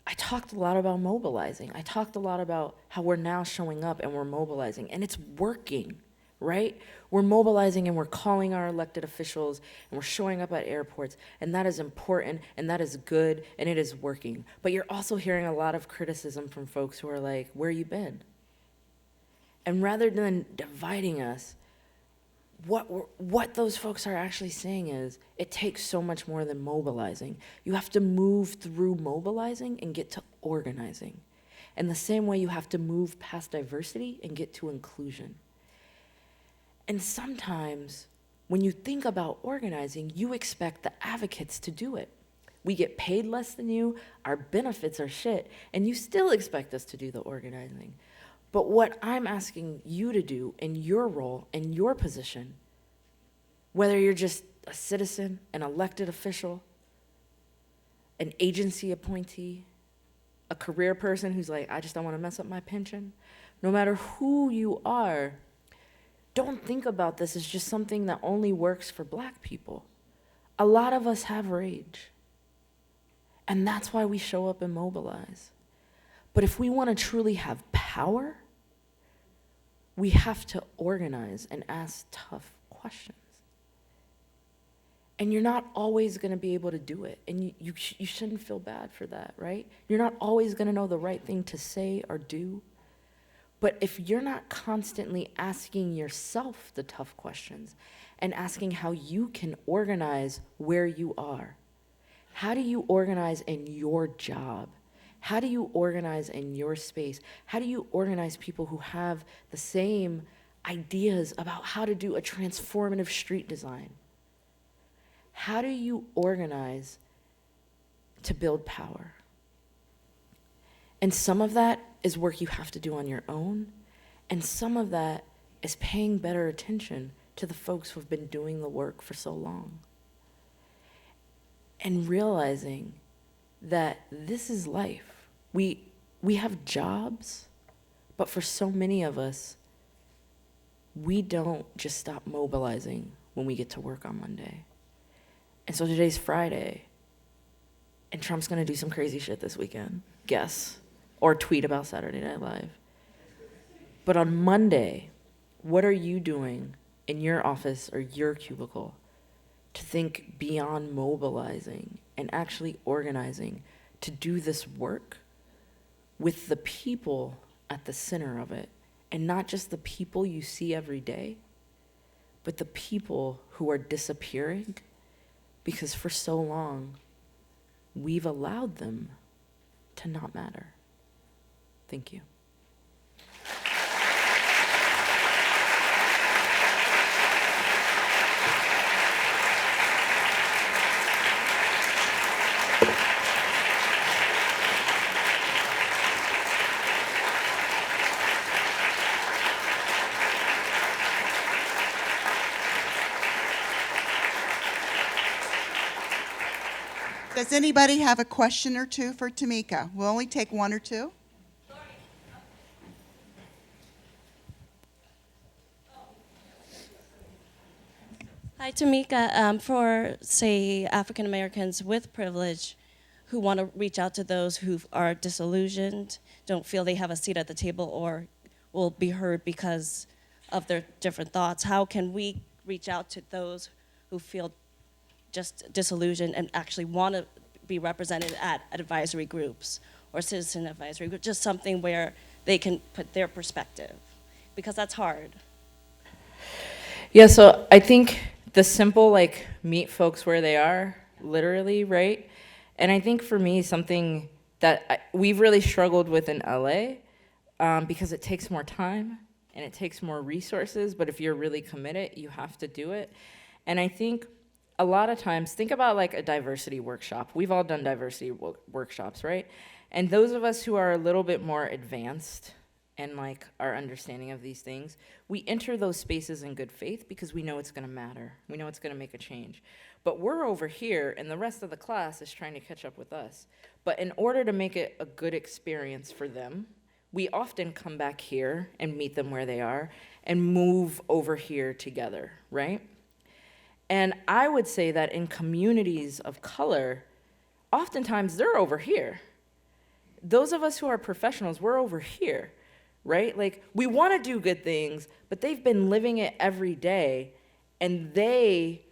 I talked a lot about mobilizing. I talked a lot about how we're now showing up and we're mobilizing, and it's working, right? We're mobilizing and we're calling our elected officials and we're showing up at airports, and that is important and that is good and it is working. But you're also hearing a lot of criticism from folks who are like, where you been? And rather than dividing us, what those folks are actually saying is, it takes so much more than mobilizing. You have to move through mobilizing and get to organizing. And the same way you have to move past diversity and get to inclusion. And sometimes when you think about organizing, you expect the advocates to do it. We get paid less than you, our benefits are shit, and you still expect us to do the organizing. But what I'm asking you to do in your role, in your position, whether you're just a citizen, an elected official, an agency appointee, a career person who's like, I just don't want to mess up my pension, no matter who you are, don't think about this as just something that only works for Black people. A lot of us have rage. And that's why we show up and mobilize. But if we want to truly have power, we have to organize and ask tough questions. And you're not always going to be able to do it. And you shouldn't feel bad for that, right? You're not always going to know the right thing to say or do. But if you're not constantly asking yourself the tough questions and asking how you can organize where you are, how do you organize in your job? How do you organize in your space? How do you organize people who have the same ideas about how to do a transformative street design? How do you organize to build power? And some of that is work you have to do on your own, and some of that is paying better attention to the folks who've been doing the work for so long. And realizing that this is life. We have jobs, but for so many of us, we don't just stop mobilizing when we get to work on Monday. And so today's Friday, and Trump's gonna do some crazy shit this weekend, guess, or tweet about Saturday Night Live. But on Monday, what are you doing in your office or your cubicle to think beyond mobilizing and actually organizing to do this work with the people at the center of it, and not just the people you see every day, but the people who are disappearing because for so long we've allowed them to not matter. Thank you. Does anybody have a question or two for Tamika? We'll only take one or two. Hi, Tamika. For, say, African Americans with privilege who want to reach out to those who are disillusioned, don't feel they have a seat at the table or will be heard because of their different thoughts. How can we reach out to those who feel just disillusioned and actually want to be represented at advisory groups or citizen advisory groups, just something where they can put their perspective, because that's hard. Yeah, so I think the simple, like, meet folks where they are, literally, right? And I think for me, something that we've really struggled with in LA, because it takes more time and it takes more resources, but if you're really committed, you have to do it. And I think a lot of times, think about like a diversity workshop. We've all done diversity workshops, right? And those of us who are a little bit more advanced and like our understanding of these things, we enter those spaces in good faith because we know it's gonna matter. We know it's gonna make a change. But we're over here and the rest of the class is trying to catch up with us. But in order to make it a good experience for them, we often come back here and meet them where they are and move over here together, right? And I would say that in communities of color, oftentimes they're over here. Those of us who are professionals, we're over here, right? Like, we want to do good things, but they've been living it every day, and they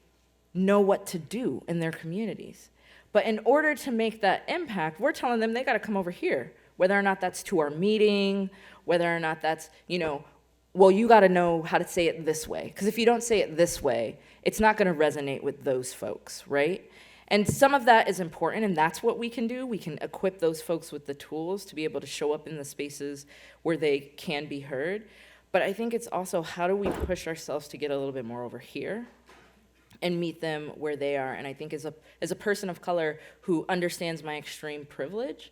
know what to do in their communities. But in order to make that impact, we're telling them they got to come over here, whether or not that's to our meeting, whether or not that's, well, you got to know how to say it this way. Because if you don't say it this way, it's not going to resonate with those folks, right? And some of that is important, and that's what we can do. We can equip those folks with the tools to be able to show up in the spaces where they can be heard. But I think it's also, how do we push ourselves to get a little bit more over here and meet them where they are? And I think as a person of color who understands my extreme privilege,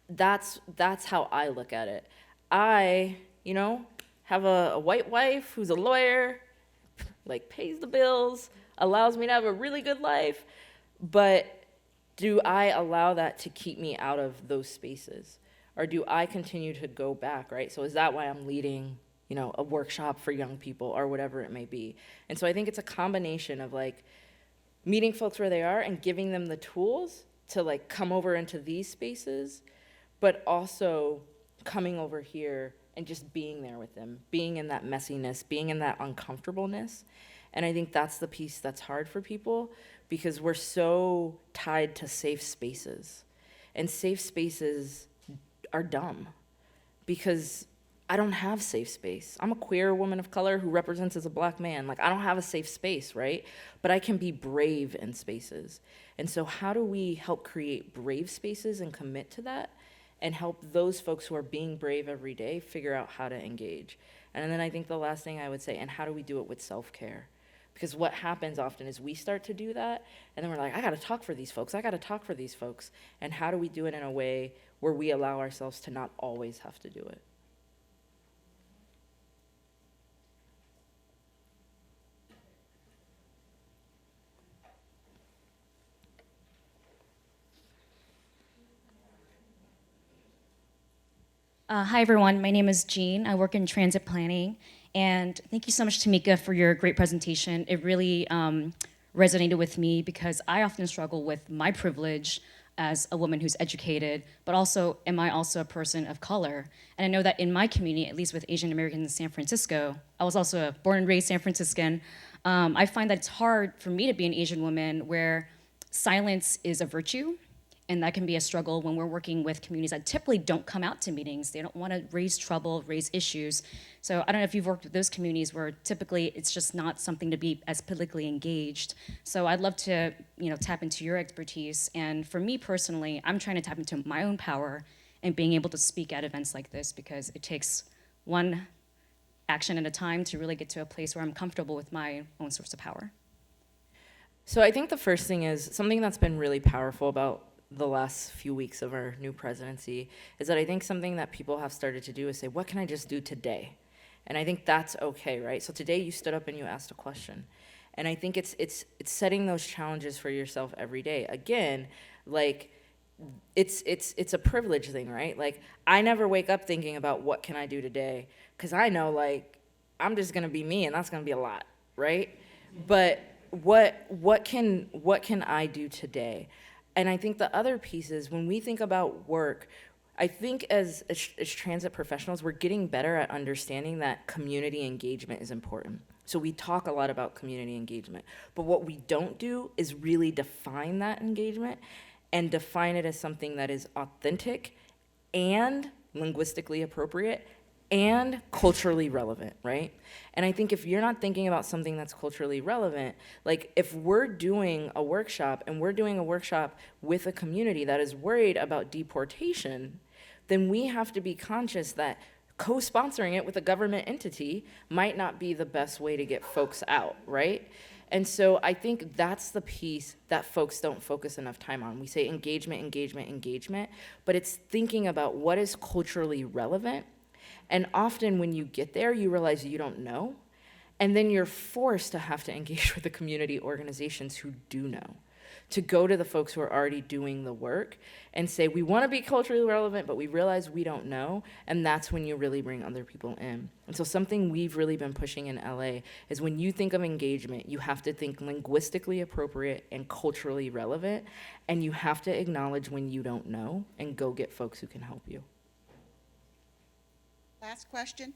that's how I look at it. I, have a white wife who's a lawyer, like pays the bills, allows me to have a really good life, but do I allow that to keep me out of those spaces? Or do I continue to go back, right? So is that why I'm leading, a workshop for young people or whatever it may be? And so I think it's a combination of like meeting folks where they are and giving them the tools to like come over into these spaces, but also coming over here and just being there with them, being in that messiness, being in that uncomfortableness. And I think that's the piece that's hard for people, because we're so tied to safe spaces. And safe spaces are dumb, because I don't have safe space. I'm a queer woman of color who represents as a Black man. Like, I don't have a safe space, right? But I can be brave in spaces. And so how do we help create brave spaces and commit to that, and help those folks who are being brave every day figure out how to engage? And then I think the last thing I would say, and how do we do it with self-care? Because what happens often is we start to do that, and then we're like, I got to talk for these folks. I got to talk for these folks. And how do we do it in a way where we allow ourselves to not always have to do it? Hi, everyone. My name is Jean. I work in transit planning. And thank you so much, Tamika, for your great presentation. It really resonated with me, because I often struggle with my privilege as a woman who's educated, but also, am I also a person of color? And I know that in my community, at least with Asian Americans in San Francisco, I was also a born and raised San Franciscan, I find that it's hard for me to be an Asian woman where silence is a virtue. And that can be a struggle when we're working with communities that typically don't come out to meetings. They don't want to raise trouble, raise issues. So I don't know if you've worked with those communities where typically it's just not something to be as politically engaged. So I'd love to, tap into your expertise. And for me personally, I'm trying to tap into my own power and being able to speak at events like this, because it takes one action at a time to really get to a place where I'm comfortable with my own source of power. So I think the first thing is something that's been really powerful about the last few weeks of our new presidency is that I think something that people have started to do is say, what can I just do today? And I think that's okay, right? So today you stood up and you asked a question. And I think it's setting those challenges for yourself every day. Again, like, it's a privilege thing, right? Like, I never wake up thinking about what can I do today, because I know, like, I'm just gonna be me, and that's gonna be a lot, right? But what can I do today? And I think the other piece is when we think about work, I think as transit professionals, we're getting better at understanding that community engagement is important. So we talk a lot about community engagement, but what we don't do is really define that engagement and define it as something that is authentic and linguistically appropriate and culturally relevant, right? And I think if you're not thinking about something that's culturally relevant, like if we're doing a workshop and we're doing a workshop with a community that is worried about deportation, then we have to be conscious that co-sponsoring it with a government entity might not be the best way to get folks out, right? And so I think that's the piece that folks don't focus enough time on. We say engagement, engagement, engagement, but it's thinking about what is culturally relevant. And often when you get there, you realize you don't know. And then you're forced to have to engage with the community organizations who do know, to go to the folks who are already doing the work and say, we want to be culturally relevant, but we realize we don't know. And that's when you really bring other people in. And so something we've really been pushing in LA is when you think of engagement, you have to think linguistically appropriate and culturally relevant. And you have to acknowledge when you don't know and go get folks who can help you. Last question.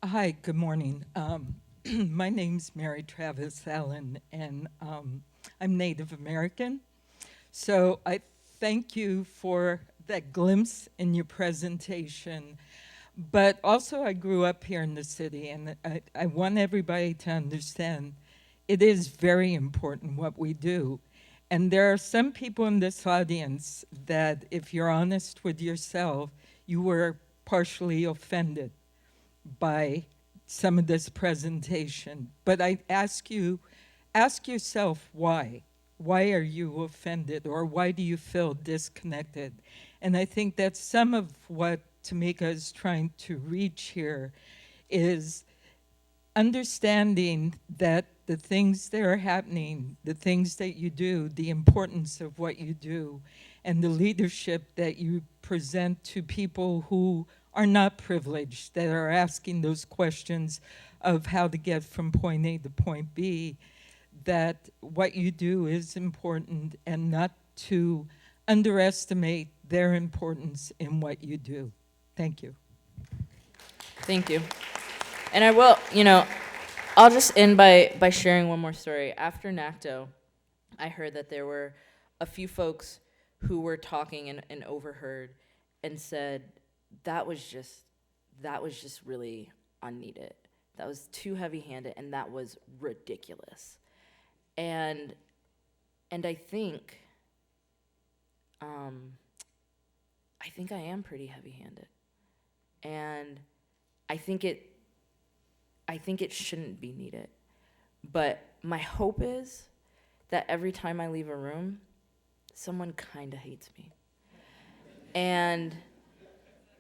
Hi, good morning. My name's Mary Travis Allen, and I'm Native American. So I thank you for that glimpse in your presentation. But also I grew up here in the city, and I want everybody to understand it is very important what we do. And there are some people in this audience that, if you're honest with yourself, you were partially offended by some of this presentation. But I ask yourself why. Why are you offended, or why do you feel disconnected? And I think that some of what Tamika is trying to reach here is understanding that the things that are happening, the things that you do, the importance of what you do, and the leadership that you present to people who are not privileged, that are asking those questions of how to get from point A to point B, that what you do is important, and not to underestimate their importance in what you do. Thank you. Thank you. And I will, I'll just end by sharing one more story. After NACTO, I heard that there were a few folks who were talking and overheard and said, that was just really unneeded. That was too heavy-handed, and that was ridiculous. And I think I am pretty heavy-handed, and I think it shouldn't be needed. But my hope is that every time I leave a room, someone kind of hates me. And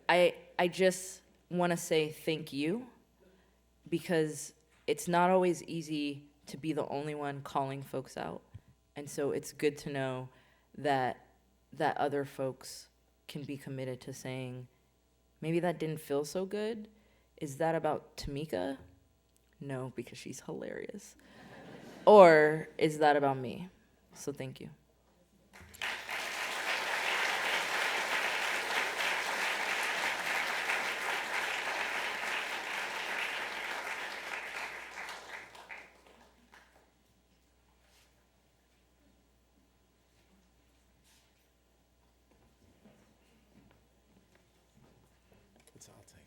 I just want to say thank you, because it's not always easy to be the only one calling folks out. And so it's good to know that other folks can be committed to saying, maybe that didn't feel so good. Is that about Tamika? No, because she's hilarious. Or is that about me? So thank you. I'll take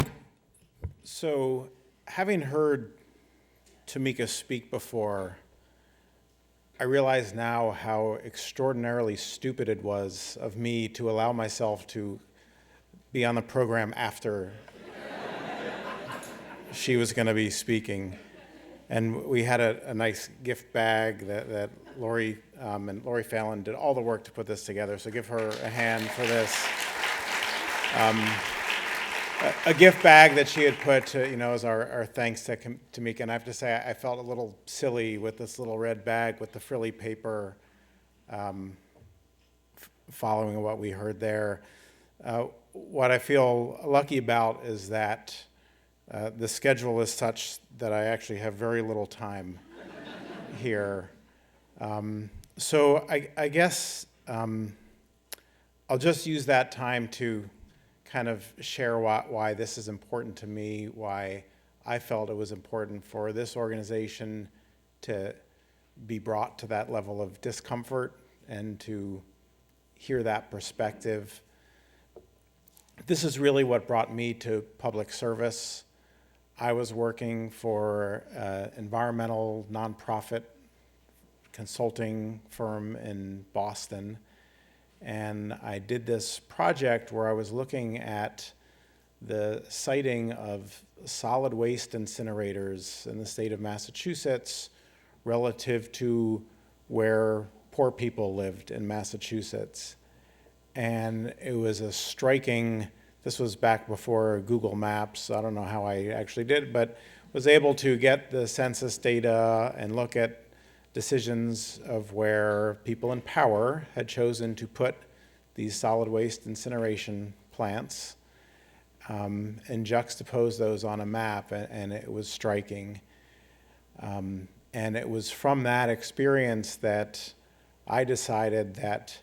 it. So, having heard Tamika speak before, I realize now how extraordinarily stupid it was of me to allow myself to be on the program after she was going to be speaking. And we had a nice gift bag that Lori and Lori Fallon did all the work to put this together, so give her a hand for this. A gift bag that she had put, as our thanks to Tamika. And I have to say, I felt a little silly with this little red bag with the frilly paper, following what we heard there. What I feel lucky about is that the schedule is such that I actually have very little time here. So I guess I'll just use that time to kind of share why this is important to me, why I felt it was important for this organization to be brought to that level of discomfort and to hear that perspective. This is really what brought me to public service. I was working for an environmental nonprofit consulting firm in Boston, and I did this project where I was looking at the siting of solid waste incinerators in the state of Massachusetts relative to where poor people lived in Massachusetts. And it was a striking, this was back before Google Maps, I don't know how I actually did, but was able to get the census data and look at decisions of where people in power had chosen to put these solid waste incineration plants and juxtapose those on a map, and it was striking. And it was from that experience that I decided that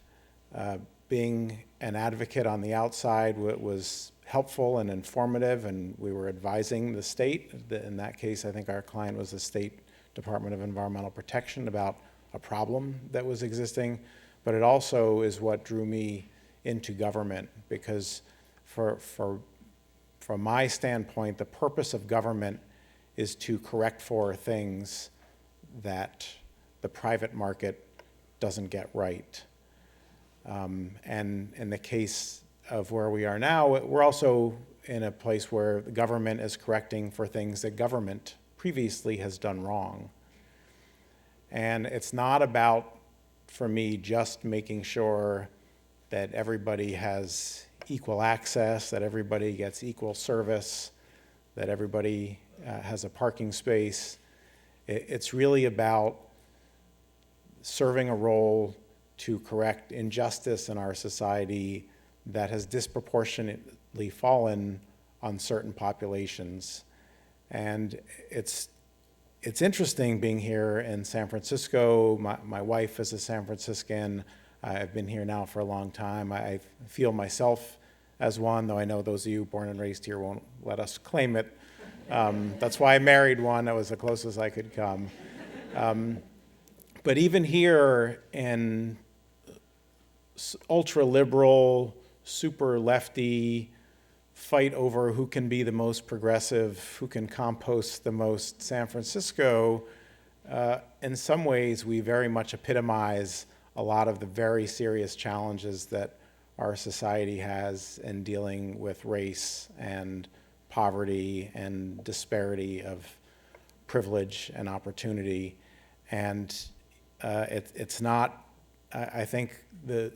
being an advocate on the outside was helpful and informative, and we were advising the state. In that case, I think our client was the State Department of Environmental Protection about a problem that was existing, but it also is what drew me into government, because from my standpoint, the purpose of government is to correct for things that the private market doesn't get right. And in the case of where we are now, we're also in a place where the government is correcting for things that government previously has done wrong. And it's not about, for me, just making sure that everybody has equal access, that everybody gets equal service, that everybody has a parking space. It's really about serving a role to correct injustice in our society that has disproportionately fallen on certain populations. And it's interesting being here in San Francisco. My wife is a San Franciscan. I've been here now for a long time. I feel myself as one, though I know those of you born and raised here won't let us claim it. That's why I married one. That was the closest I could come. But even here in ultra-liberal, super lefty fight over who can be the most progressive, who can compost the most San Francisco, in some ways we very much epitomize a lot of the very serious challenges that our society has in dealing with race and poverty and disparity of privilege and opportunity. And it's not, I think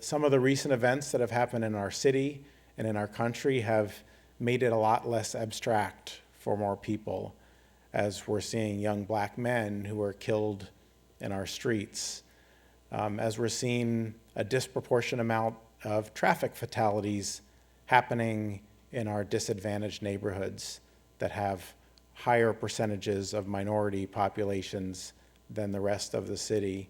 some of the recent events that have happened in our city and in our country have made it a lot less abstract for more people, as we're seeing young black men who are killed in our streets, as we're seeing a disproportionate amount of traffic fatalities happening in our disadvantaged neighborhoods that have higher percentages of minority populations than the rest of the city.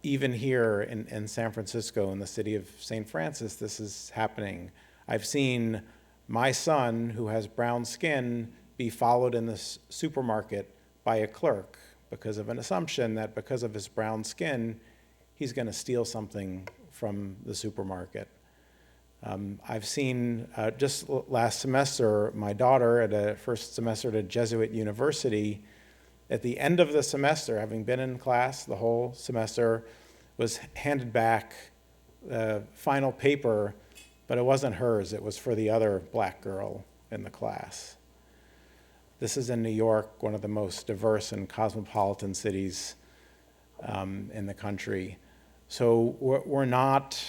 Even here in San Francisco, in the city of St. Francis, this is happening. I've seen my son, who has brown skin, be followed in the supermarket by a clerk because of an assumption that because of his brown skin, he's going to steal something from the supermarket. I've seen, just last semester, my daughter at a first semester at a Jesuit university, at the end of the semester, having been in class the whole semester, was handed back the final paper, but it wasn't hers, it was for the other black girl in the class. This is in New York, one of the most diverse and cosmopolitan cities in the country. So we're not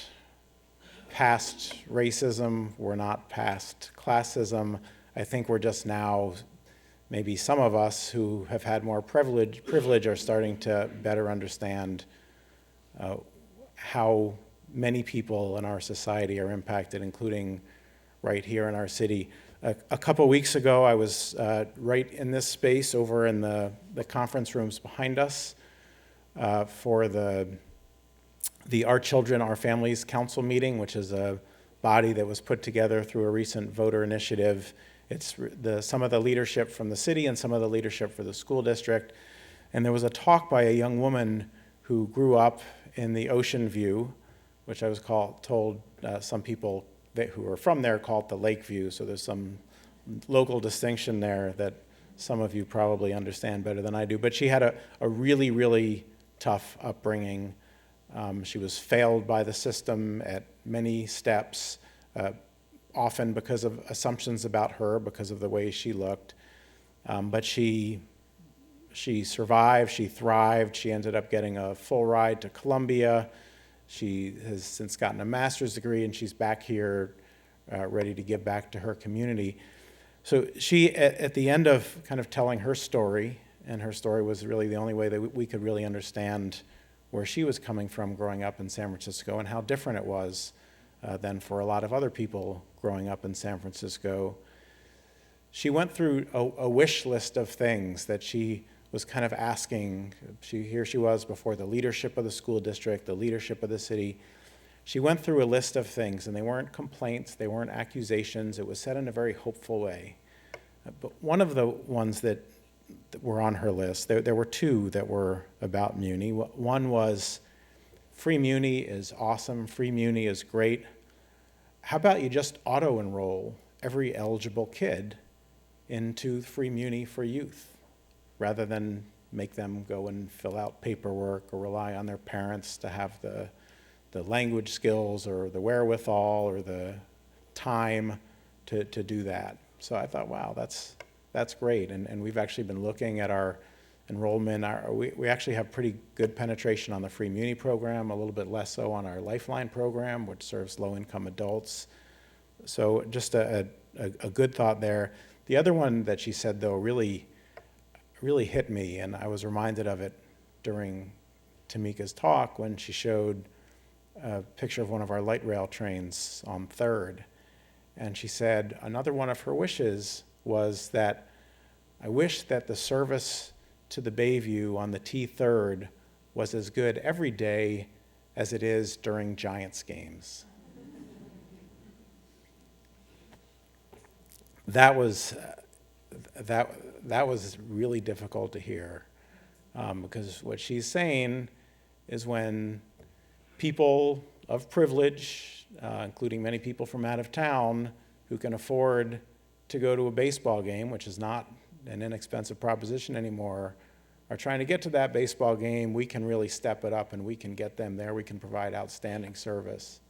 past racism, we're not past classism. I think we're just now, maybe some of us who have had more privilege are starting to better understand how many people in our society are impacted, including right here in our city. A couple weeks ago, I was right in this space over in the conference rooms behind us for the Our Children, Our Families Council meeting, which is a body that was put together through a recent voter initiative. It's some of the leadership from the city and some of the leadership for the school district. And there was a talk by a young woman who grew up in the Ocean View, which I was told some people who are from there call it the Lake View. So there's some local distinction there that some of you probably understand better than I do. But she had a really, really tough upbringing. She was failed by the system at many steps, often because of assumptions about her, because of the way she looked. But she survived, she thrived, she ended up getting a full ride to Columbia. She has since gotten a master's degree, and she's back here ready to give back to her community. So she, at the end of kind of telling her story, and her story was really the only way that we could really understand where she was coming from growing up in San Francisco and how different it was than for a lot of other people growing up in San Francisco. She went through a wish list of things that she was kind of asking. Here she was before the leadership of the school district, the leadership of the city. She went through a list of things, and they weren't complaints, they weren't accusations. It was said in a very hopeful way. But one of the ones that were on her list, there were two that were about Muni. One was, free Muni is awesome, free Muni is great. How about you just auto-enroll every eligible kid into free Muni for youth, rather than make them go and fill out paperwork or rely on their parents to have the language skills or the wherewithal or the time to do that. So I thought, wow, that's great. And we've actually been looking at our enrollment. We actually have pretty good penetration on the free Muni program, a little bit less so on our Lifeline program, which serves low-income adults. So just a good thought there. The other one that she said, though, really hit me, and I was reminded of it during Tamika's talk when she showed a picture of one of our light rail trains on 3rd. And she said another one of her wishes was that I wish that the service to the Bayview on the T3rd was as good every day as it is during Giants games. That was really difficult to hear, because what she's saying is when people of privilege, including many people from out of town who can afford to go to a baseball game, which is not an inexpensive proposition anymore, are trying to get to that baseball game, we can really step it up and we can get them there. We can provide outstanding service.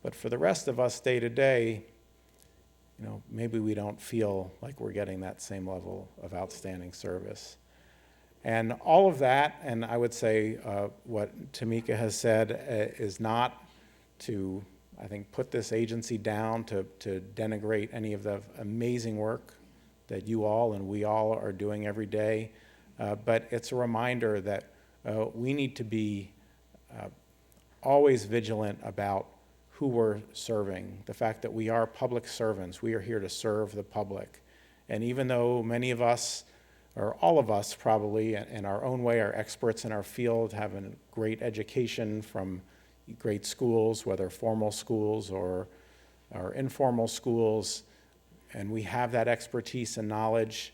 But for the rest of us day to day, maybe we don't feel like we're getting that same level of outstanding service. And all of that, and I would say what Tamika has said is not to, I think, put this agency down, to denigrate any of the amazing work that you all and we all are doing every day. But it's a reminder that we need to be always vigilant about who we're serving, the fact that we are public servants. We are here to serve the public. And even though many of us, or all of us probably, in our own way, are experts in our field, have a great education from great schools, whether formal schools or informal schools, and we have that expertise and knowledge,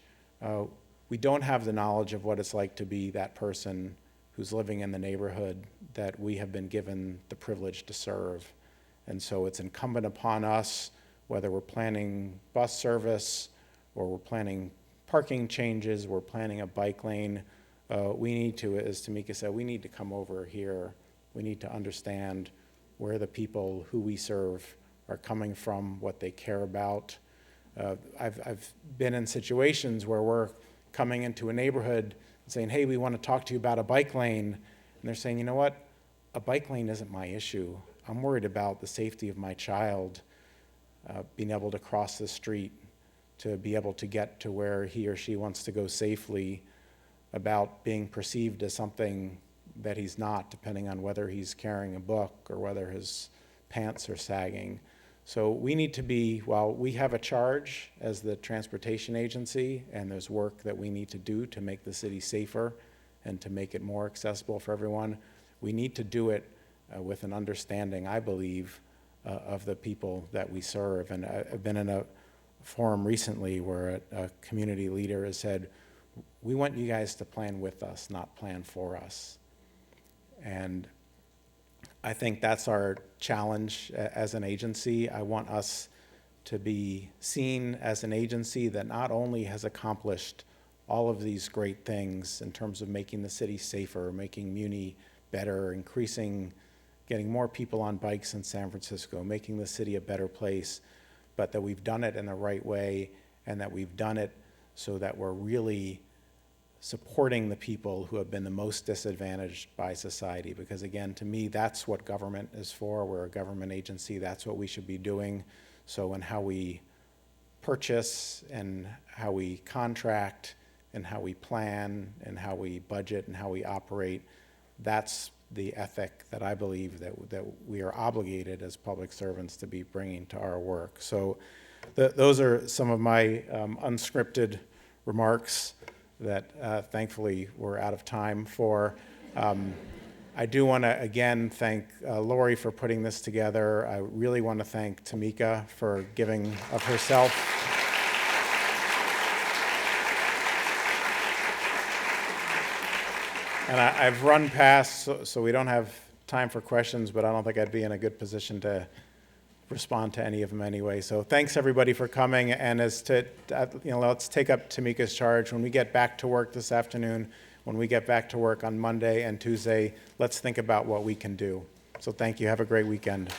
we don't have the knowledge of what it's like to be that person who's living in the neighborhood that we have been given the privilege to serve. And so it's incumbent upon us, whether we're planning bus service or we're planning parking changes, we're planning a bike lane, we need to, as Tamika said, we need to come over here. We need to understand where the people who we serve are coming from, what they care about. I've been in situations where we're coming into a neighborhood and saying, hey, we want to talk to you about a bike lane. And they're saying, you know what? A bike lane isn't my issue. I'm worried about the safety of my child being able to cross the street, to be able to get to where he or she wants to go safely, about being perceived as something that he's not, depending on whether he's carrying a book or whether his pants are sagging. So we need to be, while we have a charge as the transportation agency, and there's work that we need to do to make the city safer and to make it more accessible for everyone. We need to do it with an understanding, I believe, of the people that we serve. And I've been in a forum recently where a community leader has said, we want you guys to plan with us, not plan for us. And I think that's our challenge as an agency. I want us to be seen as an agency that not only has accomplished all of these great things in terms of making the city safer, making Muni better, getting more people on bikes in San Francisco, making the city a better place, but that we've done it in the right way, and that we've done it so that we're really supporting the people who have been the most disadvantaged by society. Because again, to me, that's what government is for. We're a government agency. That's what we should be doing. So in how we purchase and how we contract and how we plan and how we budget and how we operate, that's the ethic that I believe that we are obligated as public servants to be bringing to our work. So those are some of my unscripted remarks that thankfully we're out of time for. I do want to again thank Lori for putting this together. I really want to thank Tamika for giving of herself. And I've run past, so we don't have time for questions, but I don't think I'd be in a good position to respond to any of them anyway. So thanks everybody for coming, and let's take up Tamika's charge. When we get back to work this afternoon, when we get back to work on Monday and Tuesday, let's think about what we can do. So thank you. Have a great weekend.